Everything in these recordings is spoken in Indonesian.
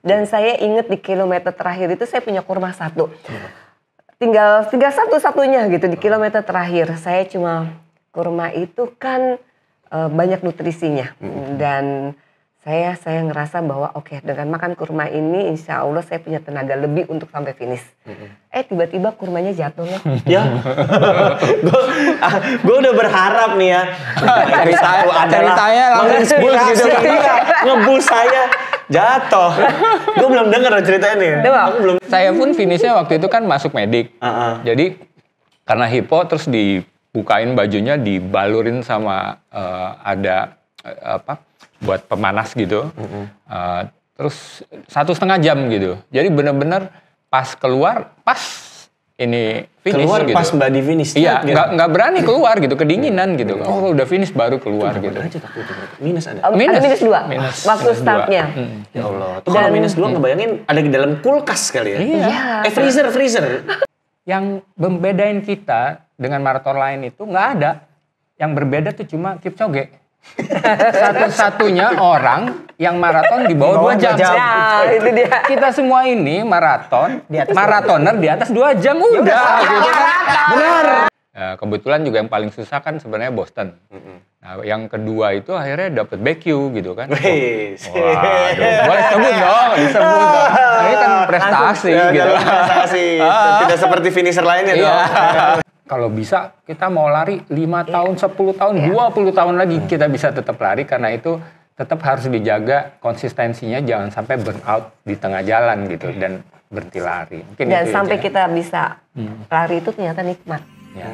Dan saya ingat di kilometer terakhir itu saya punya kurma 1. Tinggal satu-satunya gitu di kilometer terakhir. Saya cuma kurma itu kan banyak nutrisinya. Dan saya ngerasa bahwa oke, dengan makan kurma ini insya Allah saya punya tenaga lebih untuk sampai finish. Tiba-tiba kurmanya jatuh loh. Ya, gue udah berharap nih ya. Ceritanya menginspirasi gitu. Ngebus saya jatuh. Gue belum dengar ceritanya nih. Aku belum. Saya pun finishnya waktu itu kan masuk medik. Jadi karena hipo terus dibukain bajunya, dibalurin sama ada buat pemanas gitu. Terus 1,5 jam gitu. Jadi benar-benar pas keluar, pas ini finish keluar gitu. Pas Mbak di finish. Iya, gitu. nggak berani keluar gitu, kedinginan gitu. Oh udah finish baru keluar gitu. Minus ada. Ada minus 2 waktu minus startnya. Ya Allah. Tuh kalau minus 2 ngebayangin ada di dalam kulkas kali ya. Iya. Freezer. Yang membedain kita dengan maraton lain itu nggak ada. Yang berbeda tuh cuma Kipchoge. Satu-satunya orang yang maraton di bawah 2 jam. Ya, itu dia. Kita semua ini maratoner di atas 2 jam udah. Gitu kan. Benar. Nah, kebetulan juga yang paling susah kan sebenarnya Boston. Nah, yang kedua itu akhirnya dapet BQ gitu kan. Waduh, boleh sebut dong, disebut dong. Nah, ini kan prestasi gitu. Prestasi. Tidak seperti finisher lainnya dong. Kalau bisa kita mau lari 5 tahun, 10 tahun, 20 tahun lagi kita bisa tetap lari karena itu tetap harus dijaga konsistensinya jangan sampai burn out di tengah jalan gitu dan berhenti lari. Mungkin Dan itu sampai aja. kita bisa lari itu ternyata nikmat. Ya.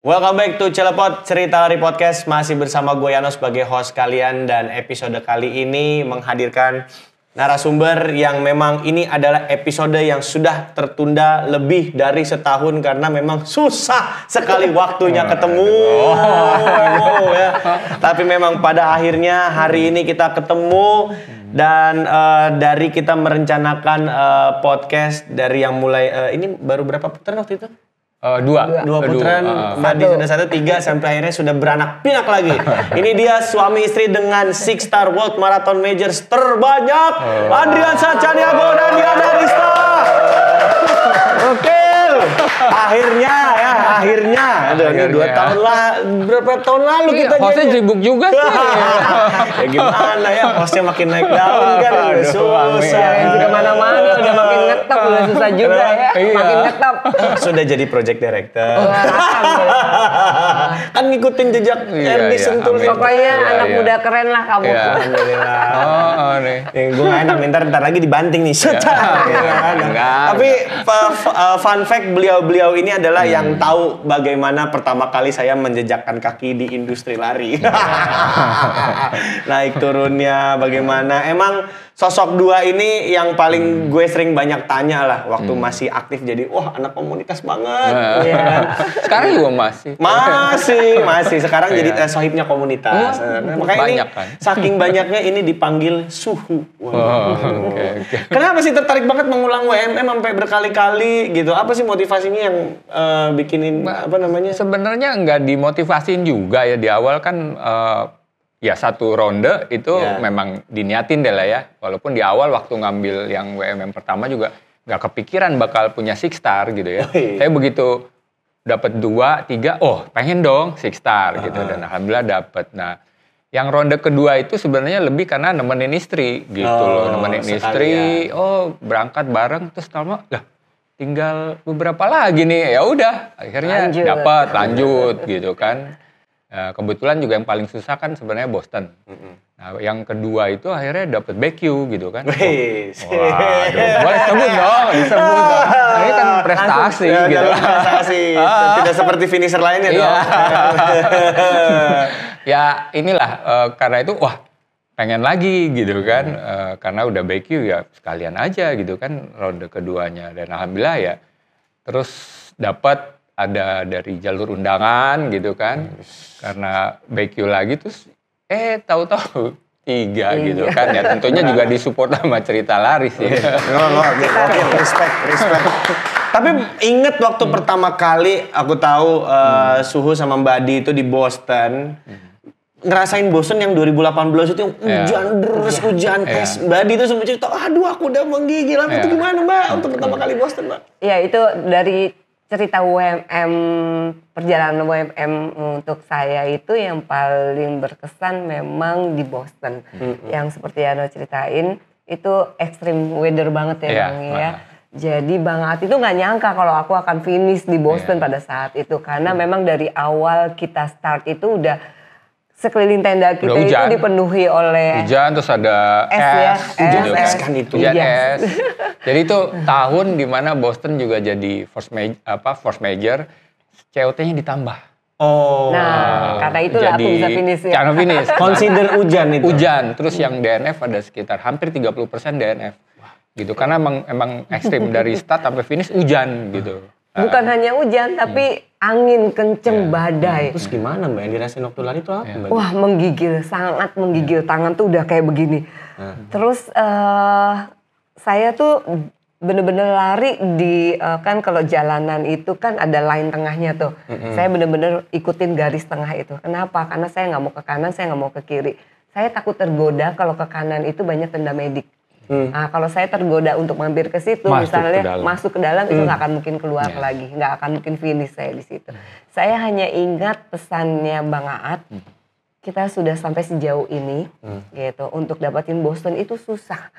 Welcome back to Cilepot Cerita Lari Podcast. Masih bersama gue Yano sebagai host kalian. Dan episode kali ini menghadirkan narasumber yang memang ini adalah episode yang sudah tertunda lebih dari setahun. Karena memang susah sekali waktunya ketemu. Ya. Tapi memang pada akhirnya hari ini kita ketemu. Dan dari kita merencanakan podcast dari yang mulai, ini baru berapa putaran waktu itu? Dua Putaran, Mbak Di sudah 1, 3 sampai akhirnya sudah beranak pinak lagi. Ini dia suami istri dengan 6-star World Marathon Majors terbanyak, Adriansa Chaniago dan Diana Rista. Gokil. Akhirnya. Ini 2 tahun lah, berapa tahun lalu kita hostnya sibuk juga sih. Ya gimana ya, hostnya makin naik daun kan, susah. Yang sudah mana-mana udah makin ngetop, udah susah juga ya. Makin ngetop. Sudah jadi project director. Kan ngikutin jejak Erdi Sentul. Pokoknya anak muda keren lah kamu. Alhamdulillah. Nih. Gue gak enak, ntar lagi dibanting nih. Tapi fun fact, beliau ini adalah yang tahu bagaimana pertama kali saya menjejakkan kaki di industri lari. Naik turunnya bagaimana. Emang sosok dua ini yang paling gue sering banyak tanya lah waktu masih aktif, jadi wah anak komunitas banget. Sekarang juga masih. Masih sekarang jadi sohibnya komunitas. Makanya banyak ini kan? saking banyaknya ini dipanggil suhu. Okay. Kenapa sih tertarik banget mengulang WMM sampai berkali-kali gitu? Apa sih motivasinya yang bikinin apa namanya? Sebenarnya nggak dimotivasin juga ya, di awal kan ya 1 ronde itu memang diniatin deh lah ya. Walaupun di awal waktu ngambil yang WMM pertama juga nggak kepikiran bakal punya 6-star gitu ya. Saya begitu dapat 2, 3, pengen dong 6-star gitu, dan alhamdulillah dapat. Nah, yang ronde kedua itu sebenarnya lebih karena nemenin istri gitu loh, nemenin istri. Berangkat bareng terus lama lah tinggal beberapa lagi nih, ya udah akhirnya dapat lanjut gitu kan. Kebetulan juga yang paling susah kan sebenarnya Boston. Nah, yang kedua itu akhirnya dapat BQ gitu kan. Waduh, boleh sebut dong, disebut dong. Nah, ini kan prestasi gitu. Prestasi. Tidak seperti finisher lainnya dong. Ya inilah karena itu pengen lagi gitu kan. Karena udah BQ ya sekalian aja gitu kan ronde keduanya, dan alhamdulillah ya terus dapat ada dari jalur undangan gitu kan. Karena BQ lagi terus tahu-tahu 3 gitu kan. Ya tentunya juga disupport sama cerita lari sih. Respect. Tapi inget waktu pertama kali aku tahu Suhu sama Mbak Di itu di Boston. Ngerasain bosen yang 2018 itu yang hujan deras, hujan tes. Mbak Di itu sempat cerita, aduh aku udah menggigil. Itu gimana Mbak untuk pertama kali Boston Mbak? Iya itu dari cerita UMM, perjalanan UMM untuk saya itu yang paling berkesan memang di Boston. Yang seperti Yano ceritain, itu extreme weather banget ya Bang ya. Jadi Bang At itu nggak nyangka kalau aku akan finish di Boston pada saat itu. Karena memang dari awal kita start itu udah sekeliling tenda kita itu dipenuhi oleh hujan, terus ada es kan itu. Hujan es. Jadi itu tahun dimana Boston juga jadi force major, COT-nya ditambah. Oh. Nah, karena itulah aku bisa finish ya. Jangan finish. Consider hujan itu. Hujan, terus yang DNF ada sekitar hampir 30% DNF. Gitu, karena emang ekstrim dari start sampai finish hujan gitu. Bukan hanya hujan, tapi angin kenceng, badai. Terus gimana Mbak yang dirasain waktu lari itu apa Mbak? Wah menggigil, sangat menggigil. Tangan tuh udah kayak begini. Terus saya tuh bener-bener lari di, kan kalau jalanan itu kan ada line tengahnya tuh. Saya bener-bener ikutin garis tengah itu. Kenapa? Karena saya nggak mau ke kanan, saya nggak mau ke kiri. Saya takut tergoda kalau ke kanan itu banyak tenda medik. Nah, kalau saya tergoda untuk mampir ke situ, misalnya masuk ke dalam itu nggak akan mungkin keluar lagi, nggak akan mungkin finish saya di situ. Saya hanya ingat pesannya Bang Aat, kita sudah sampai sejauh ini, gitu. Untuk dapatin Boston itu susah.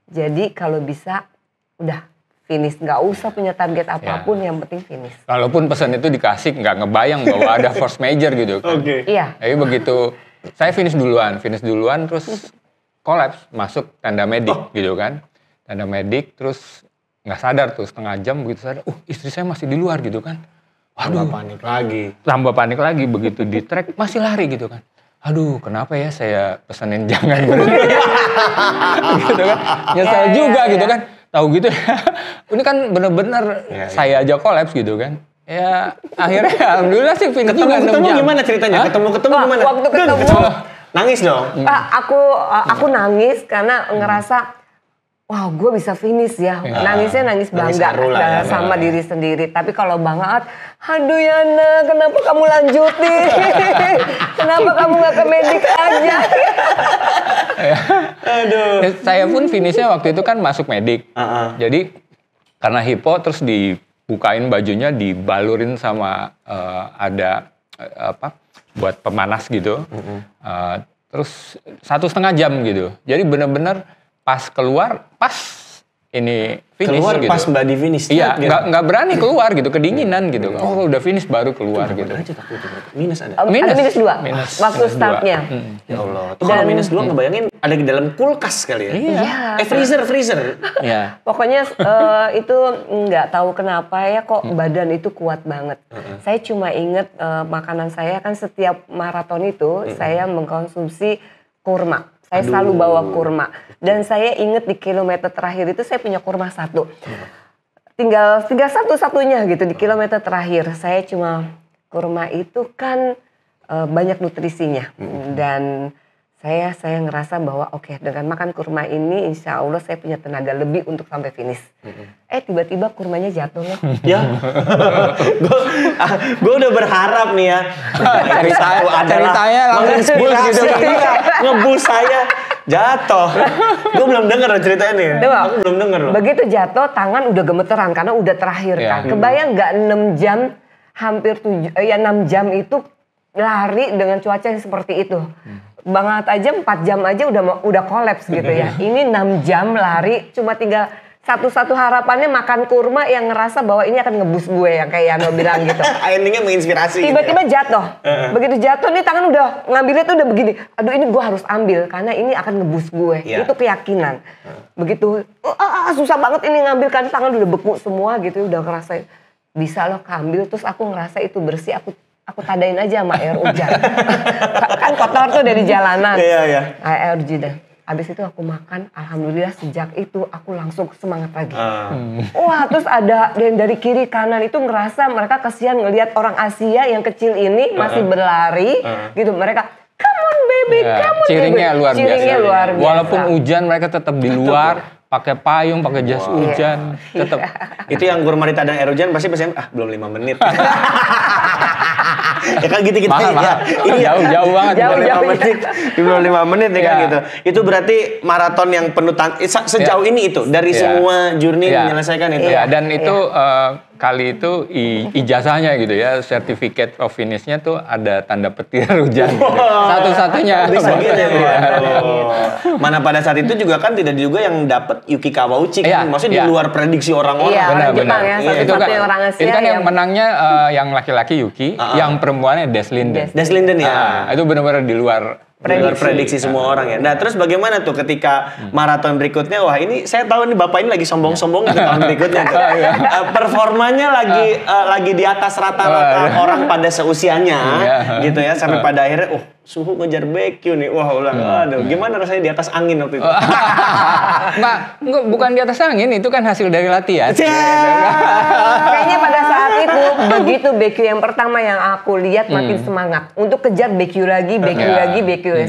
Jadi kalau bisa, udah finish, nggak usah punya target apapun, yang penting finish. Kalaupun pesan itu dikasih, nggak ngebayang bahwa ada force major gitu kan. Iya. Jadi begitu, saya finish duluan, terus kolaps, masuk tenda medik gitu kan. Tenda medik, terus nggak sadar tuh, setengah jam begitu sadar, istri saya masih di luar gitu kan. Waduh, tambah panik lagi, begitu di track masih lari gitu kan. Aduh, kenapa ya saya pesenin jangan berhenti. Gitu kan, nyesel juga gitu kan. Tahu gitu, ini kan bener-bener saya aja kolaps gitu kan. Ya akhirnya alhamdulillah sih finish juga 6 jam. Ketemu gimana ceritanya? Ketemu gimana? Waktu ketemu nangis dong. Aku nangis karena ngerasa wah gue bisa finish ya. Nangisnya nangis bangga sama diri sendiri. Tapi kalau Bang Aat, aduh Yana kenapa kamu lanjutin? Kenapa kamu gak ke medik aja? Aduh. Saya pun finishnya waktu itu kan masuk medik. Jadi karena hipo terus dibukain bajunya, dibalurin sama ada buat pemanas gitu. Terus 1,5 jam gitu. Jadi benar-benar pas keluar, pas ini finish keluar gitu. Pas Mbak Di finish. Iya, nggak berani keluar gitu, kedinginan gitu. Oh udah finish baru keluar gitu. Minus ada? Ada minus 2 waktu startnya. Ya Allah. Tuh kalau minus 2 ngebayangin ada di dalam kulkas kali ya? Iya. Freezer. Iya. Pokoknya itu nggak tahu kenapa ya kok badan itu kuat banget. Saya cuma inget makanan saya kan setiap maraton itu saya mengkonsumsi kurma. Saya selalu bawa kurma. Dan saya inget di kilometer terakhir itu saya punya kurma 1. Tinggal satu-satunya gitu di kilometer terakhir. Saya cuma kurma itu kan banyak nutrisinya. Dan saya ngerasa bahwa oke, dengan makan kurma ini insya Allah saya punya tenaga lebih untuk sampai finish. Tiba-tiba kurmanya jatuh loh. Ya, gue udah berharap nih ya. Ceritanya menginspirasi ngebus saya jatuh. Gue belum denger loh ceritanya nih. Aku belum denger loh. Begitu jatuh tangan udah gemeteran karena udah terakhir kan. Kebayang nggak 6 jam hampir 6 jam itu lari dengan cuaca yang seperti itu. Bang Aat aja 4 jam aja udah kolaps gitu ya. Ini 6 jam lari cuma tinggal satu-satu harapannya makan kurma yang ngerasa bahwa ini akan ngebus gue yang kayak Yano bilang gitu. Endingnya menginspirasi. Tiba-tiba jatuh. Begitu jatuh nih tangan udah ngambilnya tuh udah begini. Aduh ini gue harus ambil karena ini akan ngebus gue. Itu keyakinan. Begitu susah banget ini ngambil kan tangan udah beku semua gitu. Udah ngerasa bisa loh ambil terus aku ngerasa itu bersih aku tadain aja sama air hujan. Kan kotor tuh dari jalanan. Iya. Air hujan. Habis itu aku makan, alhamdulillah sejak itu aku langsung semangat lagi. Wah, terus ada dari kiri kanan itu ngerasa mereka kasihan ngelihat orang Asia yang kecil ini masih berlari gitu. Mereka, come on baby, come on Ciringnya baby. luar biasa. Luar biasa. Walaupun hujan mereka tetap di luar, pakai payung, pakai jas hujan, tetap. Itu yang kurma ditadang air hujan pasti belum 5 menit. Ya kan gitu-gitu Mahal. Jauh banget. Belum 5 menit ya kan gitu. Itu berarti maraton yang penuh sejauh ini itu dari semua journey menyelesaikan itu. Iya, dan itu kali itu ijazahnya gitu ya, certificate of finish-nya tuh ada tanda petir hujan. Gitu. Satu-satunya. Bisa gitu ya. Mana pada saat itu juga kan tidak juga yang dapat Yuki Kawauchi kan. Maksudnya di luar prediksi orang-orang. Iya, Jepang ya. Satu-satunya orang Asia. Itu kan yang menangnya yang laki-laki Yuki, yang perempuannya Des Linden. Des Linden ya. Itu benar-benar di luar prediksi semua orang ya. Nah terus bagaimana tuh ketika maraton berikutnya, wah ini saya tahu nih bapak ini lagi sombong-sombong ke tahun berikutnya tuh. Performanya lagi di atas rata-rata orang pada seusianya gitu ya, sampai pada akhirnya Suhu ngejar BQ nih, aduh gimana rasanya di atas angin waktu itu? Enggak, bukan di atas angin, itu kan hasil dari latihan. Kayaknya pada saat itu begitu BQ yang pertama yang aku lihat makin semangat untuk kejar BQ lagi.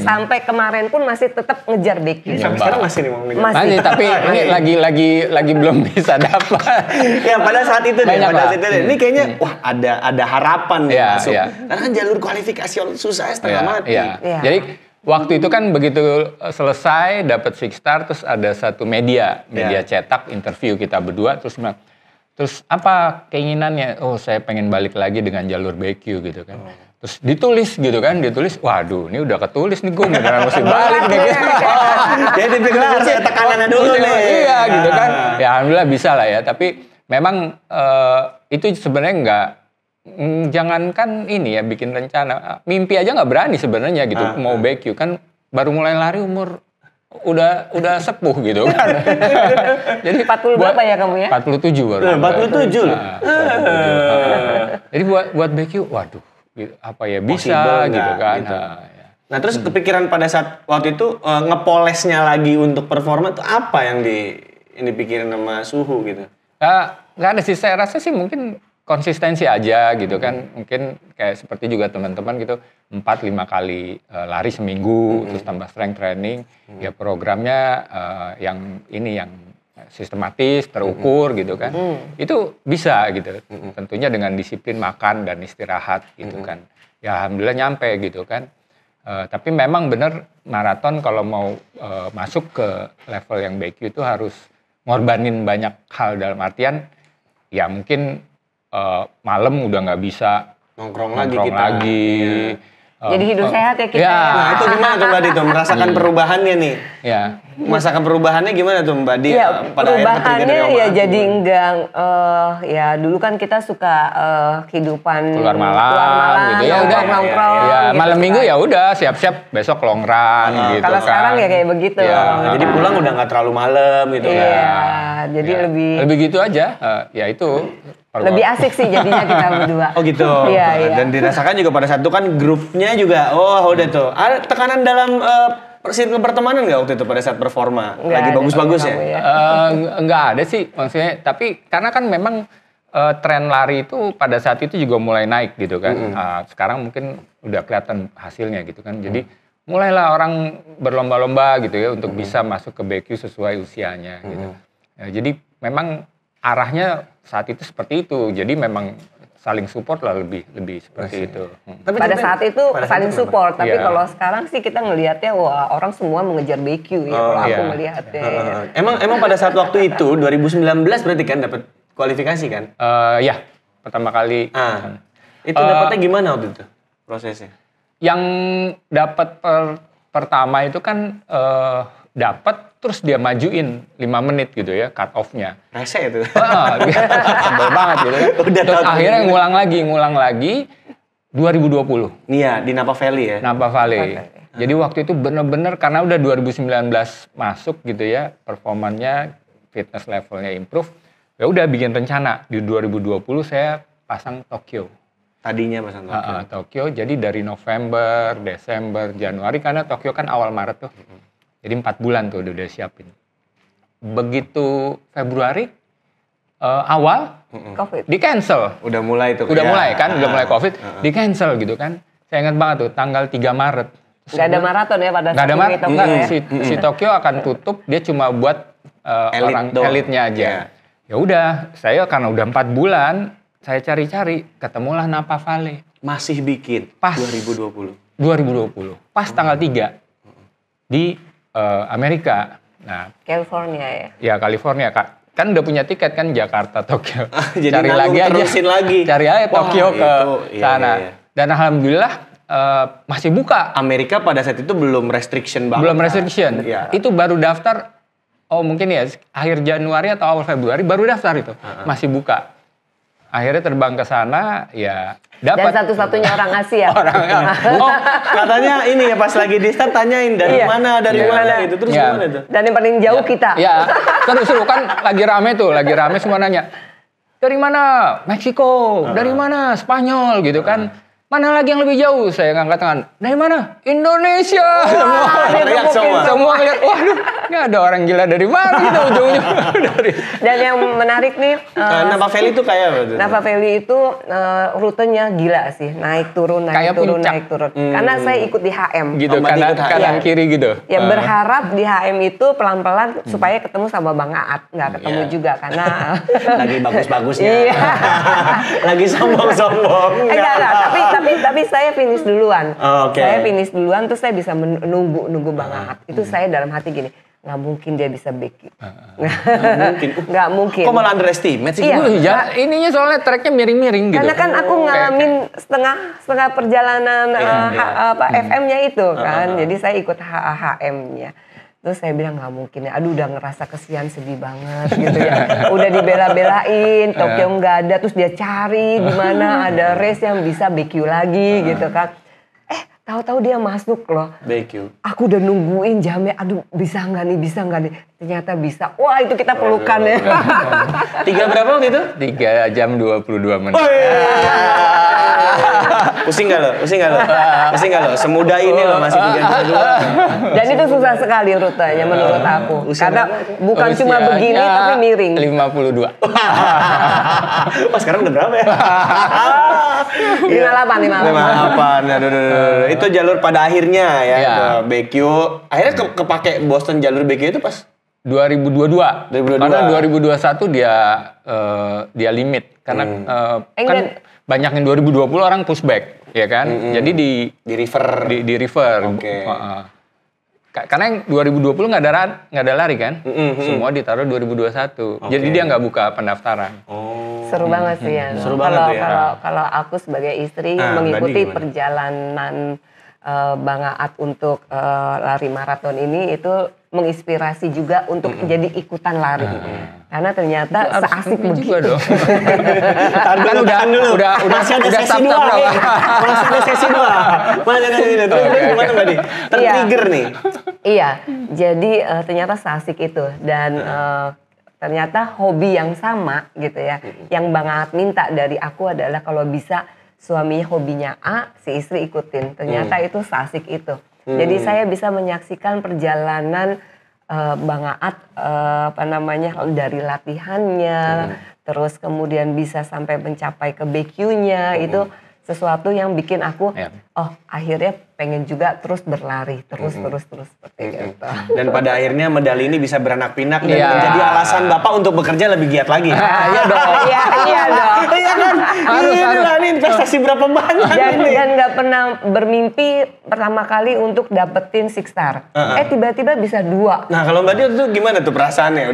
Sampai kemarin pun masih tetap ngejar BQ. Sampai sekarang masih nih masih, tapi ini lagi belum bisa dapat. Ya pada saat itu ini kayaknya ada harapan nih masuk. Karena kan jalur kualifikasi susah setengah mati. Iya. Jadi waktu itu kan begitu selesai dapat Six Star, terus ada satu media cetak interview kita berdua, terus apa keinginannya? Saya pengen balik lagi dengan jalur BQ gitu kan. Terus ditulis, waduh ini udah ketulis nih gue beneran mesti balik nih gitu. Jadi saya tekanannya dulu nih. Iya gitu kan. Ya alhamdulillah bisa lah ya, tapi memang itu sebenarnya jangankan ini ya bikin rencana, mimpi aja nggak berani sebenarnya gitu. Mau BQ kan baru mulai lari umur udah sepuh gitu kan. Jadi 40 berapa ya kamu ya? 47 baru. 47 loh. Jadi buat BQ, waduh, apa ya bisa gitu kan. Gitu. Nah terus kepikiran pada saat waktu itu ngepolesnya lagi untuk performa itu apa yang dipikirin sama Suhu gitu? Nggak ada sih, saya rasa sih mungkin konsistensi aja gitu kan, mungkin kayak seperti juga teman-teman gitu 4-5 kali lari seminggu, terus tambah strength training, ya programnya yang sistematis, terukur gitu kan, itu bisa gitu, tentunya dengan disiplin makan dan istirahat gitu kan, ya alhamdulillah nyampe gitu kan, tapi memang benar maraton kalau mau masuk ke level yang BQ itu harus ngorbanin banyak hal, dalam artian ya mungkin malam udah nggak bisa nongkrong lagi. Jadi hidup sehat ya kita. Nah itu gimana tuh Mbak Dito merasakan perubahannya nih? Ya. Merasakan perubahannya gimana tuh Mbak Dito? Perubahannya ya jadi enggak. Ya dulu kan kita suka kehidupan keluar malam gitu ya udah. Nongkrong. Ya malam minggu ya udah siap-siap besok long run gitu. Kalau sekarang ya kayak begitu. Jadi pulang udah nggak terlalu malam gitu kan. Iya. Jadi lebih gitu aja. Ya itu. Lebih asik sih jadinya kita berdua. Oh gitu. Iya. Dan dirasakan juga pada saat itu kan grupnya juga, udah tuh. Ada tekanan dalam circle pertemanan nggak waktu itu pada saat performa? Lagi bagus-bagus ya? Nggak ada sih maksudnya. Tapi karena kan memang tren lari itu pada saat itu juga mulai naik gitu kan. Sekarang mungkin udah kelihatan hasilnya gitu kan. Jadi mulailah orang berlomba-lomba gitu ya untuk bisa masuk ke BQ sesuai usianya gitu. Ya, jadi memang arahnya saat itu seperti itu, jadi memang saling support lah lebih seperti itu. Tapi pada saat itu saling support, tapi kalau sekarang sih kita ngelihatnya orang semua mengejar BQ ya kalau aku melihatnya. Emang pada saat waktu itu 2019 berarti kan dapat kualifikasi kan? Ya pertama kali. Itu dapatnya gimana waktu itu prosesnya? Yang dapat pertama itu kan dapat terus dia majuin 5 menit gitu ya cut off-nya. Rese itu. Sebel banget gitu kan. Terus akhirnya ngulang lagi 2020. Iya, di Napa Valley ya. Napa Valley. Jadi waktu itu bener-bener karena udah 2019 masuk gitu ya, performanya, fitness levelnya improve. Ya udah bikin rencana di 2020 saya pasang Tokyo. Tadinya pasang Tokyo. Tokyo jadi dari November, Desember, Januari karena Tokyo kan awal Maret tuh. Jadi 4 bulan tuh udah siapin. Begitu Februari awal COVID di cancel. Udah mulai tuh. Udah mulai COVID, di cancel gitu kan. Saya ingat banget tuh tanggal 3 Maret. Gak ada maraton ya pada saat itu. Tokyo ya? Si Tokyo akan tutup, dia cuma buat orang elitnya aja. Ya udah, saya karena udah 4 bulan, saya cari-cari, ketemulah Napa Valley. Masih bikin Pas 2020. Pas tanggal 3 di Amerika. Nah, California ya. Ya California Kak. Kan udah punya tiket kan Jakarta, Tokyo. Jadi cari lagi aja. lagi. Cari aja Tokyo ke sana. Iya. Dan alhamdulillah masih buka. Amerika pada saat itu belum restriction banget. Belum restriction. Iya. Itu baru daftar. Oh mungkin ya akhir Januari atau awal Februari baru daftar itu. Masih buka. Akhirnya terbang ke sana ya dapat. Dan satu-satunya orang Asia. Oh, katanya ini ya pas lagi di start tanyain dari mana gitu. Terus gimana tuh? Dan yang paling jauh kita. Ya, seru kan lagi rame semua nanya. Dari mana? Meksiko. Dari mana? Spanyol gitu kan. Mana lagi yang lebih jauh? Saya ngangkat tangan. Dari mana? Indonesia. Semua ngeliat, waduh, ini ada orang gila dari mana gitu ujungnya. Dan yang menarik nih, Napa Valley itu kayak apa tuh? Napa Valley itu rutenya gila sih, naik turun. Karena saya ikut di HM. Gitu, kanan kiri gitu. Ya berharap di HM itu pelan-pelan supaya ketemu sama Bang Aat. Nggak ketemu juga karena lagi bagus-bagusnya. Iya. Lagi sombong-sombong. Tapi saya finish duluan. Okay. Saya finish duluan terus saya bisa nunggu Bang Aat. Itu saya dalam hati gini, nggak mungkin dia bisa backing. Nggak mungkin. Kok malah underestimate sih? Iya. Ininya soalnya tracknya miring-miring gitu. Karena kan aku ngalamin setengah perjalanan FM-nya itu kan. Jadi saya ikut HM-nya. Terus saya bilang nggak mungkin ya, aduh udah ngerasa kesian sedih banget gitu ya. Udah dibela-belain, Tokyo nggak ada, terus dia cari di mana ada race yang bisa BQ lagi gitu kan. Tahu-tahu dia masuk loh. BQ. Aku udah nungguin jamnya, aduh bisa nggak nih? Ternyata bisa. Wah itu kita pelukan ya. 3 berapa waktu itu? 3 jam 22 menit. Pusing nggak lo? Semudah ini lo masih 3 Dan itu susah sekali rutenya menurut aku. Karena bukan cuma begini tapi miring. 52. Sekarang udah berapa ya? 58. Aduh. Itu jalur pada akhirnya ya ke BQ. Akhirnya kepake Boston jalur BQ itu pas 2022. Karena 2021 dia limit karena kan banyak yang 2020 orang pushback ya kan. Jadi di river. Oke. Karena yang 2020 nggak ada lari kan. Semua ditaruh 2021. Jadi dia nggak buka pendaftaran. Seru banget sih ya. Kalau aku sebagai istri mengikuti perjalanan Bang Aat untuk lari maraton ini itu menginspirasi juga untuk jadi ikutan lari. Karena ternyata seasik begitu. Juga dong. Kan udah sesi 2. Masih ada sesi 2. Terus gimana tadi? Trigger nih. Iya. Jadi ternyata seasik itu dan ternyata hobi yang sama gitu ya. Yang Bang Aat minta dari aku adalah kalau bisa suaminya hobinya A, si istri ikutin. Ternyata itu seasik itu. Jadi saya bisa menyaksikan perjalanan Bang Aat dari latihannya, terus kemudian bisa sampai mencapai ke BQ-nya itu sesuatu yang bikin aku akhirnya pengen juga terus berlari terus seperti itu. Dan pada akhirnya medali ini bisa beranak pinak dan menjadi alasan Bapak untuk bekerja lebih giat lagi. Iya dong. Iya dong. Iya kan? Ini investasi berapa banyak ini. Dan nggak pernah bermimpi pertama kali untuk dapetin 6 star. Tiba-tiba bisa 2. Nah kalau Mbak Dio tuh gimana tuh perasaannya?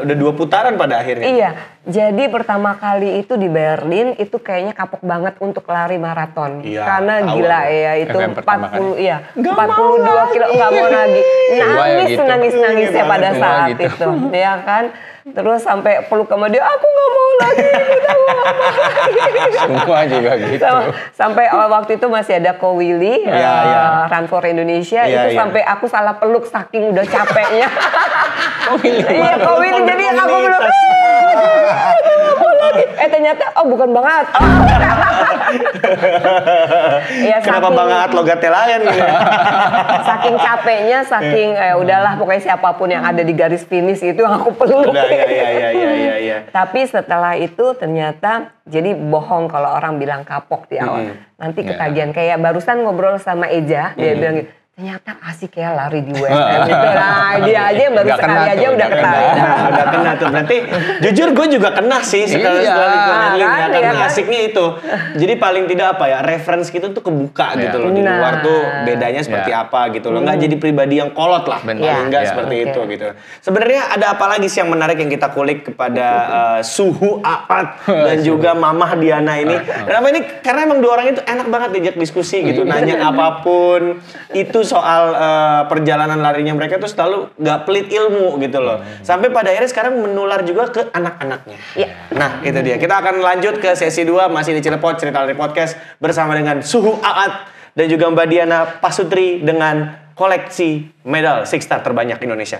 Udah 2 putaran pada akhirnya. Iya. Jadi pertama kali itu di Berlin itu kayaknya kapok banget untuk lari maraton. Iya, karena gila ya itu 42 kilo nggak mau lagi. Nangis ya pada saat gitu. itu. Ya kan? Terus sampai peluk sama dia, aku nggak mau lagi. Semua juga gitu. Sampai waktu itu masih ada Ko Willy, Run for Indonesia, itu sampai aku salah peluk saking udah capeknya. Iya Ko Willy, jadi aku belum. Ternyata bukan Bang Aat. Kenapa Bang Aat logatnya lain gitu? Saking capeknya, udahlah pokoknya siapapun yang ada di garis finish itu yang aku peluk. Iya. Tapi setelah itu ternyata jadi bohong kalau orang bilang kapok di awal. Nanti ketagihan. Kayak barusan ngobrol sama Eja, dia bilang gitu, ternyata asik ya lari di WSM itu. Nah dia aja yang baru sekali aja udah ketarik. Udah kena tuh. Berarti jujur gue juga kena sih setelah ikut Edlin ya kan. Asiknya itu. Jadi paling tidak apa ya, reference gitu tuh kebuka gitu loh. Di luar tuh bedanya seperti apa gitu loh. Nggak jadi pribadi yang kolot lah. Paling nggak seperti itu gitu. Sebenarnya ada apa lagi sih yang menarik yang kita kulik kepada Suhu Aat dan juga Mamah Diana ini. Kenapa ini? Karena emang dua orang itu enak banget diajak diskusi gitu. Nanya apapun. Itu soal perjalanan larinya mereka tuh selalu nggak pelit ilmu gitu loh. Sampai pada akhirnya sekarang menular juga ke anak-anaknya. Nah, itu dia. Kita akan lanjut ke sesi 2 masih di Cilepot Cerita Lari Podcast bersama dengan Suhu Aat dan juga Mbak Diana Pasutri dengan koleksi medal Six Star terbanyak Indonesia.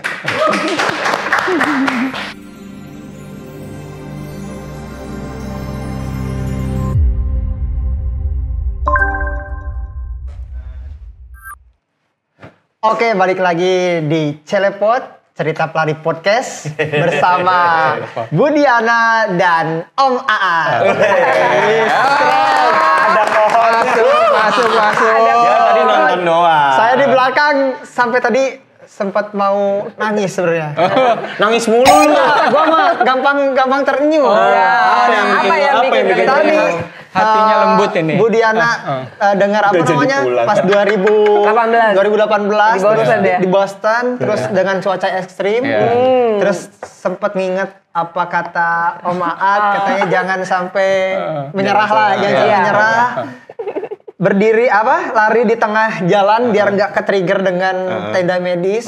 Oke, balik lagi di Cilepot Cerita Pelari Podcast bersama Bu Diana dan Om Aat. Ada pohonnya. Masuk. Ya tadi nonton doang. Saya di belakang sampai tadi sempat mau nangis sebenarnya. Nangis mulu lu. Gua mah gampang terenyuh. Apa yang bikin Tadi hatinya lembut ini. Bu Diana dengar apa namanya pas 2018 terus di Boston terus dengan cuaca ekstrim terus sempat nginget apa kata Om Aat katanya jangan sampai menyerah lah jangan menyerah berdiri lari di tengah jalan biar nggak ke-trigger dengan tenda medis.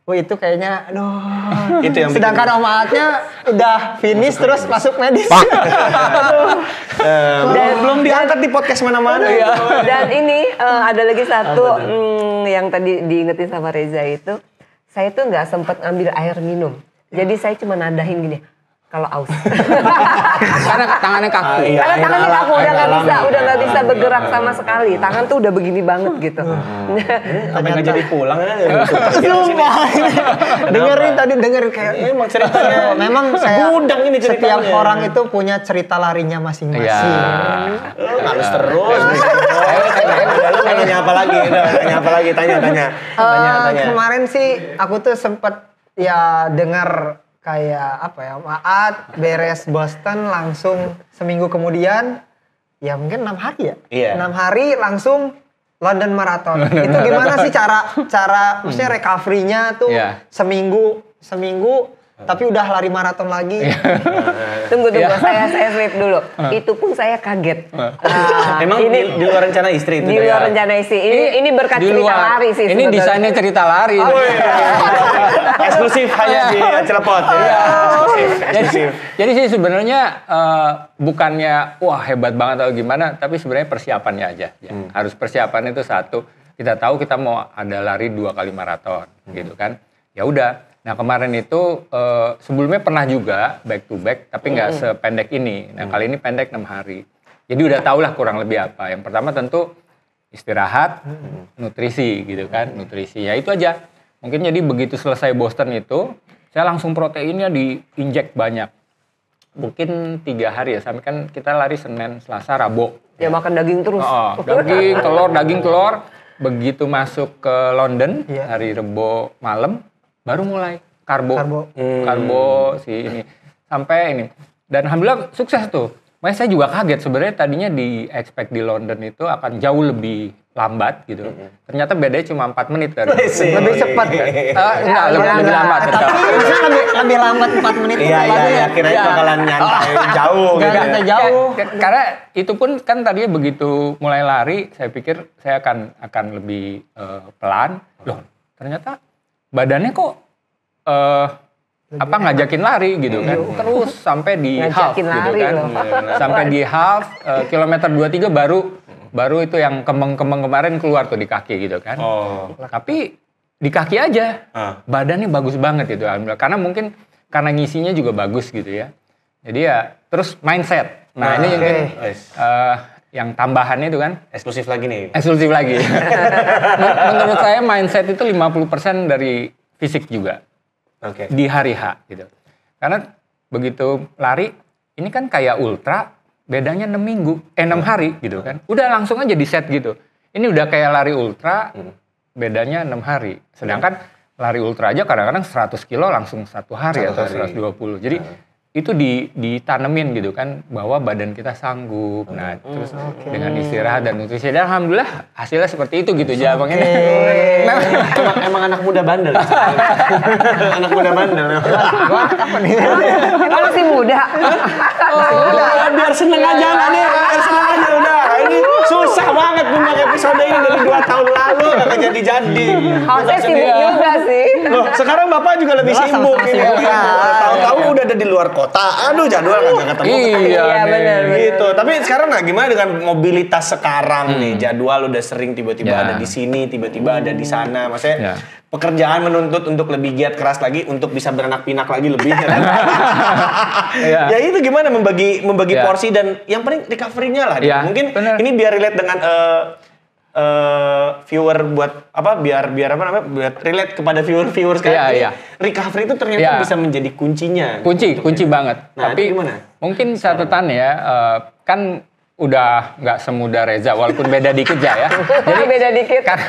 Wah itu kayaknya, aduh. Itu yang sedangkan Om Aatnya udah finish terus masuk medis. Belum diangkat di podcast mana-mana. Dan ini ada lagi satu yang tadi diingetin sama Reza itu, saya tuh nggak sempet ngambil air minum. Jadi saya cuma nadahin gini. Kalau aus. Karena tangannya kaku. Karena tangannya kaku udah nggak bisa bergerak sama sekali. Tangan tuh udah begini banget gitu. Sampai nggak jadi pulang ya. dengerin kayak emang ceritanya. Memang saya gudang ini ceritanya. Setiap orang itu punya cerita larinya masing-masing. Ngalus terus. Lu nanya apa lagi? Tanya. Kemarin sih aku tuh sempet ya dengar kayak apa ya, Aat beres Boston langsung seminggu kemudian, ya mungkin 6 hari ya? Iya. 6 hari langsung London Marathon. Itu gimana sih cara maksudnya recovery-nya tuh seminggu tapi udah lari maraton lagi. Tunggu, saya sleep dulu. Itu pun saya kaget. Emang ini di luar rencana istri itu? Di luar rencana istri. Ini berkat cerita lari sih. Ini desainnya cerita lari. Eksklusif hanya di Cilepot. Jadi sih sebenarnya bukannya wah hebat banget atau gimana, tapi sebenarnya persiapannya aja. Harus persiapan itu satu. Kita tahu kita mau ada lari 2 kali maraton, gitu kan? Ya udah. Nah kemarin itu sebelumnya pernah juga back to back, tapi nggak sependek ini. Nah kali ini pendek 6 hari. Jadi udah tau lah kurang lebih apa. Yang pertama tentu istirahat, nutrisi gitu kan, nutrisi. Ya itu aja. Mungkin jadi begitu selesai Boston itu, saya langsung proteinnya diinjek banyak. Mungkin 3 hari ya, sampai kan kita lari Senin, Selasa, Rabu. Ya makan daging terus. Daging, telur. Begitu masuk ke London, hari Rebo malam, baru mulai karbo ini sampai ini dan alhamdulillah sukses tuh. Makanya saya juga kaget sebenarnya tadinya di expect di London itu akan jauh lebih lambat gitu. Ternyata bedanya cuma 4 menit dari lebih cepat kan? Enggak, lebih lambat. Tapi lebih lambat 4 menit. Iya, kirain bakalan nyantai jauh gitu. Nyantai jauh. Karena itu pun kan tadinya begitu mulai lari, saya pikir saya akan lebih pelan. Loh, ternyata badannya kok ngajakin lari gitu kan. Terus sampai di half gitu kan. Sampai di half kilometer 23 baru itu yang kemeng-kemeng kemarin keluar tuh di kaki gitu kan. Tapi di kaki aja badannya bagus banget gitu alhamdulillah. Karena mungkin karena ngisinya juga bagus gitu ya. Jadi ya terus mindset. Nah ini mungkin yang tambahannya itu kan eksklusif lagi nih. Eksklusif lagi. Menurut saya mindset itu 50% dari fisik juga. Di hari H gitu. Karena begitu lari ini kan kayak ultra bedanya 6 hari gitu kan. Udah langsung aja di set gitu. Ini udah kayak lari ultra bedanya 6 hari. Sedangkan lari ultra aja kadang-kadang 100 kilo langsung 1 hari atau 120. Jadi itu ditanemin gitu kan bahwa badan kita sanggup. Nah, terus dengan istirahat dan nutrisi, dan alhamdulillah hasilnya seperti itu gitu jawabannya. Emang anak muda bandel. Anak muda bandel. Apa nih? Kalau si muda. Biar seneng aja nih, biar seneng aja udah. Ini susah banget ngundang episode ini dari 2 tahun lalu kagak jadi-jadi. Harusnya sibuk juga sih. Loh, sekarang Bapak juga lebih sibuk ini. Tahu-tahu udah ada di luar kota. Aduh, jadwal kagak ketemu. Iya, benar. Gitu. Tapi sekarang gimana dengan mobilitas sekarang nih? Jadwal udah sering tiba-tiba ada di sini, tiba-tiba ada di sana. Maksudnya pekerjaan menuntut untuk lebih giat keras lagi untuk bisa beranak pinak lagi lebih. Ya itu gimana membagi porsi dan yang paling recovery-nya lah. Mungkin ini biar relate dengan viewer buat apa biar apa namanya buat relate kepada viewer sekarang. Recovery itu ternyata bisa menjadi kuncinya. Kunci banget. Nah, tapi gimana? mungkin catatan ya kan udah nggak semudah Reza walaupun beda dikit ya. Jadi beda dikit. Kan,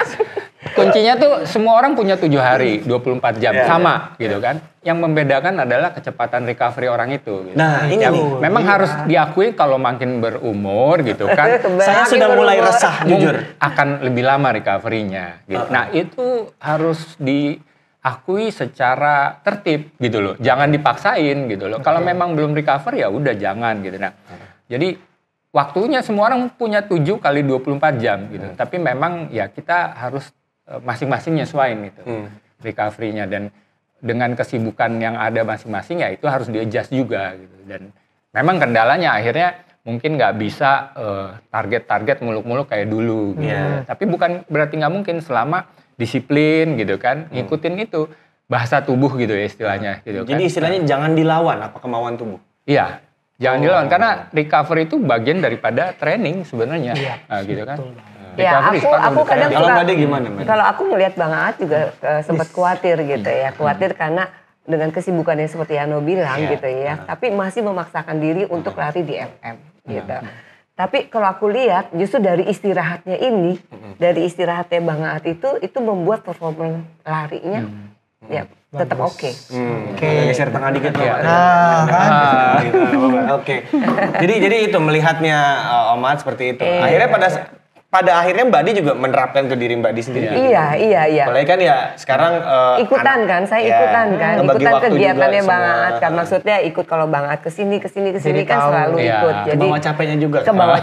kuncinya tuh semua orang punya 7 hari 24 jam sama gitu kan. Yang membedakan adalah kecepatan recovery orang itu. Gitu. Nah ini memang harus diakui kalau makin berumur gitu kan. Saya sudah mulai resah jujur. Akan lebih lama recovery-nya. Gitu. Nah itu harus diakui secara tertib gitu loh. Jangan dipaksain gitu loh. Kalau memang belum recover ya udah jangan gitu. Nah jadi waktunya semua orang punya 7 kali 24 jam gitu. Tapi memang ya kita harus masing-masing nyesuaiin gitu recovery-nya, dan dengan kesibukan yang ada masing-masing ya itu harus di-adjust juga gitu. Dan memang kendalanya akhirnya mungkin nggak bisa target-target muluk-muluk kayak dulu gitu. Tapi bukan berarti nggak mungkin selama disiplin gitu kan, ngikutin itu bahasa tubuh gitu ya istilahnya gitu. Jadi istilahnya jangan dilawan apa kemauan tubuh. Iya. Jangan dilawan karena recovery itu bagian daripada training sebenarnya. Nah, gitu kan. Ya, aku kadang kalau Mbak gimana, Mbak? Kalau aku ngelihat Bang Aat juga sempat khawatir gitu ya. Khawatir karena dengan kesibukannya seperti Yano bilang gitu ya. Tapi masih memaksakan diri untuk lari di FM gitu. Tapi kalau aku lihat justru dari istirahatnya ini, dari istirahatnya Bang Aat itu membuat performa larinya ya tetap oke. Geser tengah dikit ya. Oke. Jadi itu melihatnya Om Aat seperti itu. Akhirnya pada akhirnya Mbak Di juga menerapkan ke diri Mbak Di sendiri. Iya. Apalagi kan ya sekarang ikutan kan kegiatannya Bang Aat kan. Maksudnya ikut kalau Bang Aat kesini kan selalu ikut. Jadi kebawa capeknya juga. Kebawa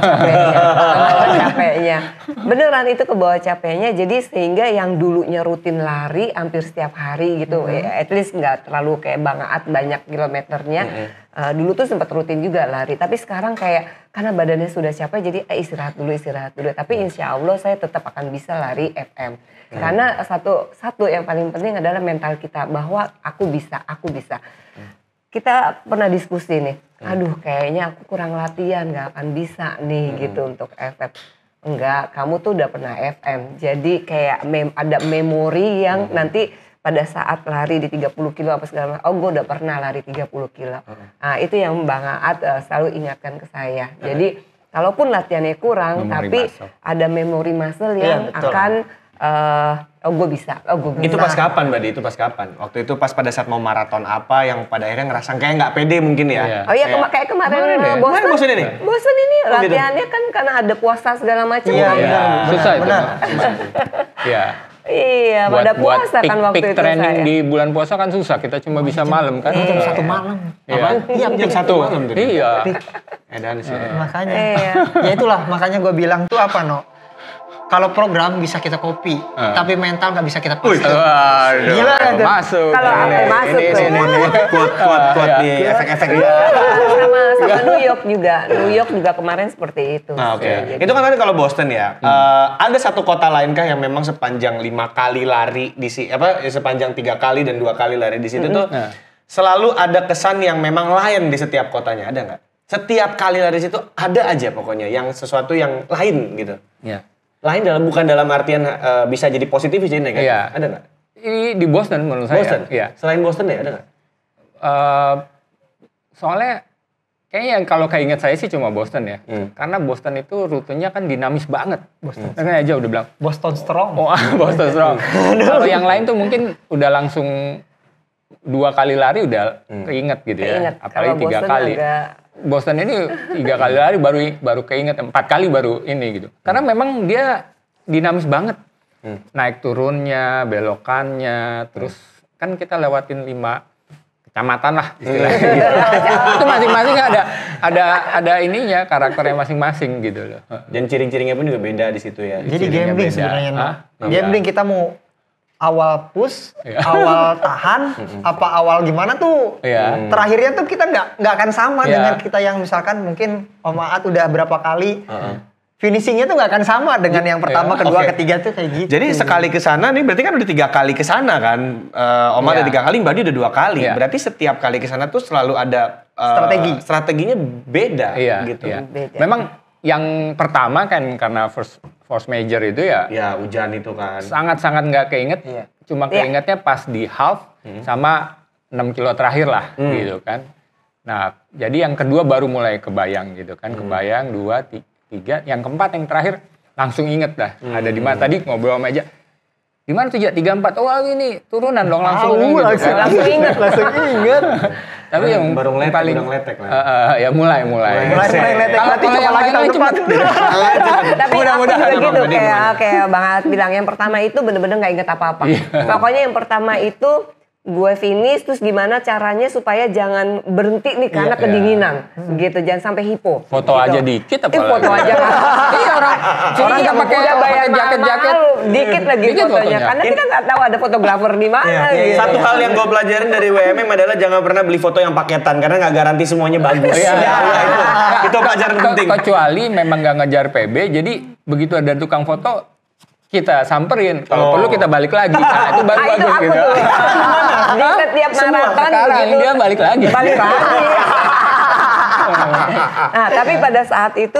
capeknya. Beneran itu kebawa capeknya. Jadi sehingga yang dulunya rutin lari hampir setiap hari gitu. At least nggak terlalu kayak Bang Aat banyak kilometernya. Dulu tuh sempat rutin juga lari, tapi sekarang kayak karena badannya sudah capek jadi istirahat dulu. Tapi insya Allah saya tetap akan bisa lari FM. Karena satu yang paling penting adalah mental kita bahwa aku bisa. Kita pernah diskusi nih, aduh kayaknya aku kurang latihan, nggak akan bisa nih gitu untuk FM. Enggak, kamu tuh udah pernah FM, jadi kayak ada memori yang nanti pada saat lari di 30 kilo apa segala macam, gue udah pernah lari 30 kilo. Nah itu yang Bang Aat selalu ingatkan ke saya. Jadi kalaupun latihannya kurang, tapi ada memori muscle yang akan, gue bisa. Itu pas kapan Mbak Di? Itu pas kapan? Waktu itu pas pada saat mau maraton apa yang pada akhirnya ngerasa kayak nggak pede mungkin ya? Oh iya, kayak kemarin Boston ini. Boston ini latihannya kan karena ada puasa segala macam. Susah itu. Iya. Iya, pada puasa kan waktu itu training di bulan puasa kan susah, kita cuma bisa malam kan. Jam 1 malam. Iya, jam 1 malam. Iya. Edan sih. Makanya. Ya itulah, makanya gue bilang tuh apa kalau program bisa kita copy, tapi mental nggak bisa kita paste. Gila kan tuh. Masuk. Kalau masuk tuh. Quote di efek-efek dia. Sama New York juga kemarin seperti itu. Nah, oke. Itu kan tadi kalau Boston ya. Ada satu kota lainkah yang memang sepanjang 5 kali lari sepanjang 3 kali dan 2 kali lari di situ tuh selalu ada kesan yang memang lain di setiap kotanya, ada nggak? Setiap kali lari di situ ada aja pokoknya yang sesuatu yang lain gitu. Iya. Lain bukan dalam artian bisa jadi positif jadi negatif. Iya. Ada nggak? Di Boston menurut saya. Boston? Iya. Selain Boston ya ada nggak? Soalnya Kayaknya kalau keinget saya sih cuma Boston ya. Karena Boston itu rutenya kan dinamis banget. Boston. Kan aja udah bilang Boston Strong. Oh, Boston Strong. Kalau yang lain tuh mungkin udah langsung 2 kali lari udah keinget gitu ya. Apalagi 3 kali. Boston ini 3 kali lari baru keinget, 4 kali baru ini gitu. Karena memang dia dinamis banget. Naik turunnya, belokannya, terus kan kita lewatin 5 kecamatan lah istilahnya gitu. Itu masing-masing ada ininya, karakternya masing-masing gitu loh. Dan ciri-cirinya pun juga beda di situ ya. Jadi gambling sebenarnya. Gambling kita mau awal push, awal tahan, apa awal gimana tuh. Terakhirnya tuh kita nggak akan sama dengan kita yang misalkan mungkin Om Aat udah berapa kali. Finishingnya tuh nggak akan sama dengan yang pertama, kedua, ketiga tuh kayak gitu. Jadi sekali ke sana nih berarti kan udah 3 kali ke sana kan. Oma ada 3 kali, Mbak Di udah 2 kali. Berarti setiap kali ke sana tuh selalu ada strateginya beda gitu. Beda. Memang yang pertama kan karena force major itu ya. Ya hujan itu kan. Sangat-sangat nggak keinget. Cuma keingetnya pas di half sama 6 kilo terakhir lah gitu kan. Nah jadi yang kedua baru mulai kebayang gitu kan. Kebayang 2, 3, yang keempat yang terakhir langsung inget lah. Ada di mana tadi ngobrol sama aja. Di mana tuh ya 3, 4. Oh ini turunan dong langsung gitu kan. Langsung inget. Tapi yang baru paling ngeletek lah. Ya mulai ngeletek. Kalau yang lain kan cepat. Tapi aku juga gitu kayak Bang Aat bilang yang pertama itu bener-bener nggak inget apa-apa. Pokoknya yang pertama itu gue finish terus gimana caranya supaya jangan berhenti nih karena kedinginan gitu, jangan sampai hipo. Foto gitu. aja dikit apalagi. Foto aja kan. Iya orang nggak pakai bayar jaket-jaket dikit lagi fotonya. Karena kita nggak tahu ada fotografer di mana. Gitu. Satu hal yang gue pelajarin dari WMM adalah jangan pernah beli foto yang paketan karena nggak garansi semuanya bagus. Itu pelajaran penting. Kecuali memang nggak ngejar PB, jadi begitu ada tukang foto kita samperin, kalau perlu kita balik lagi. Nah, itu baru bagus gitu. Di setiap maraton gitu. Dia balik lagi. Nah, tapi pada saat itu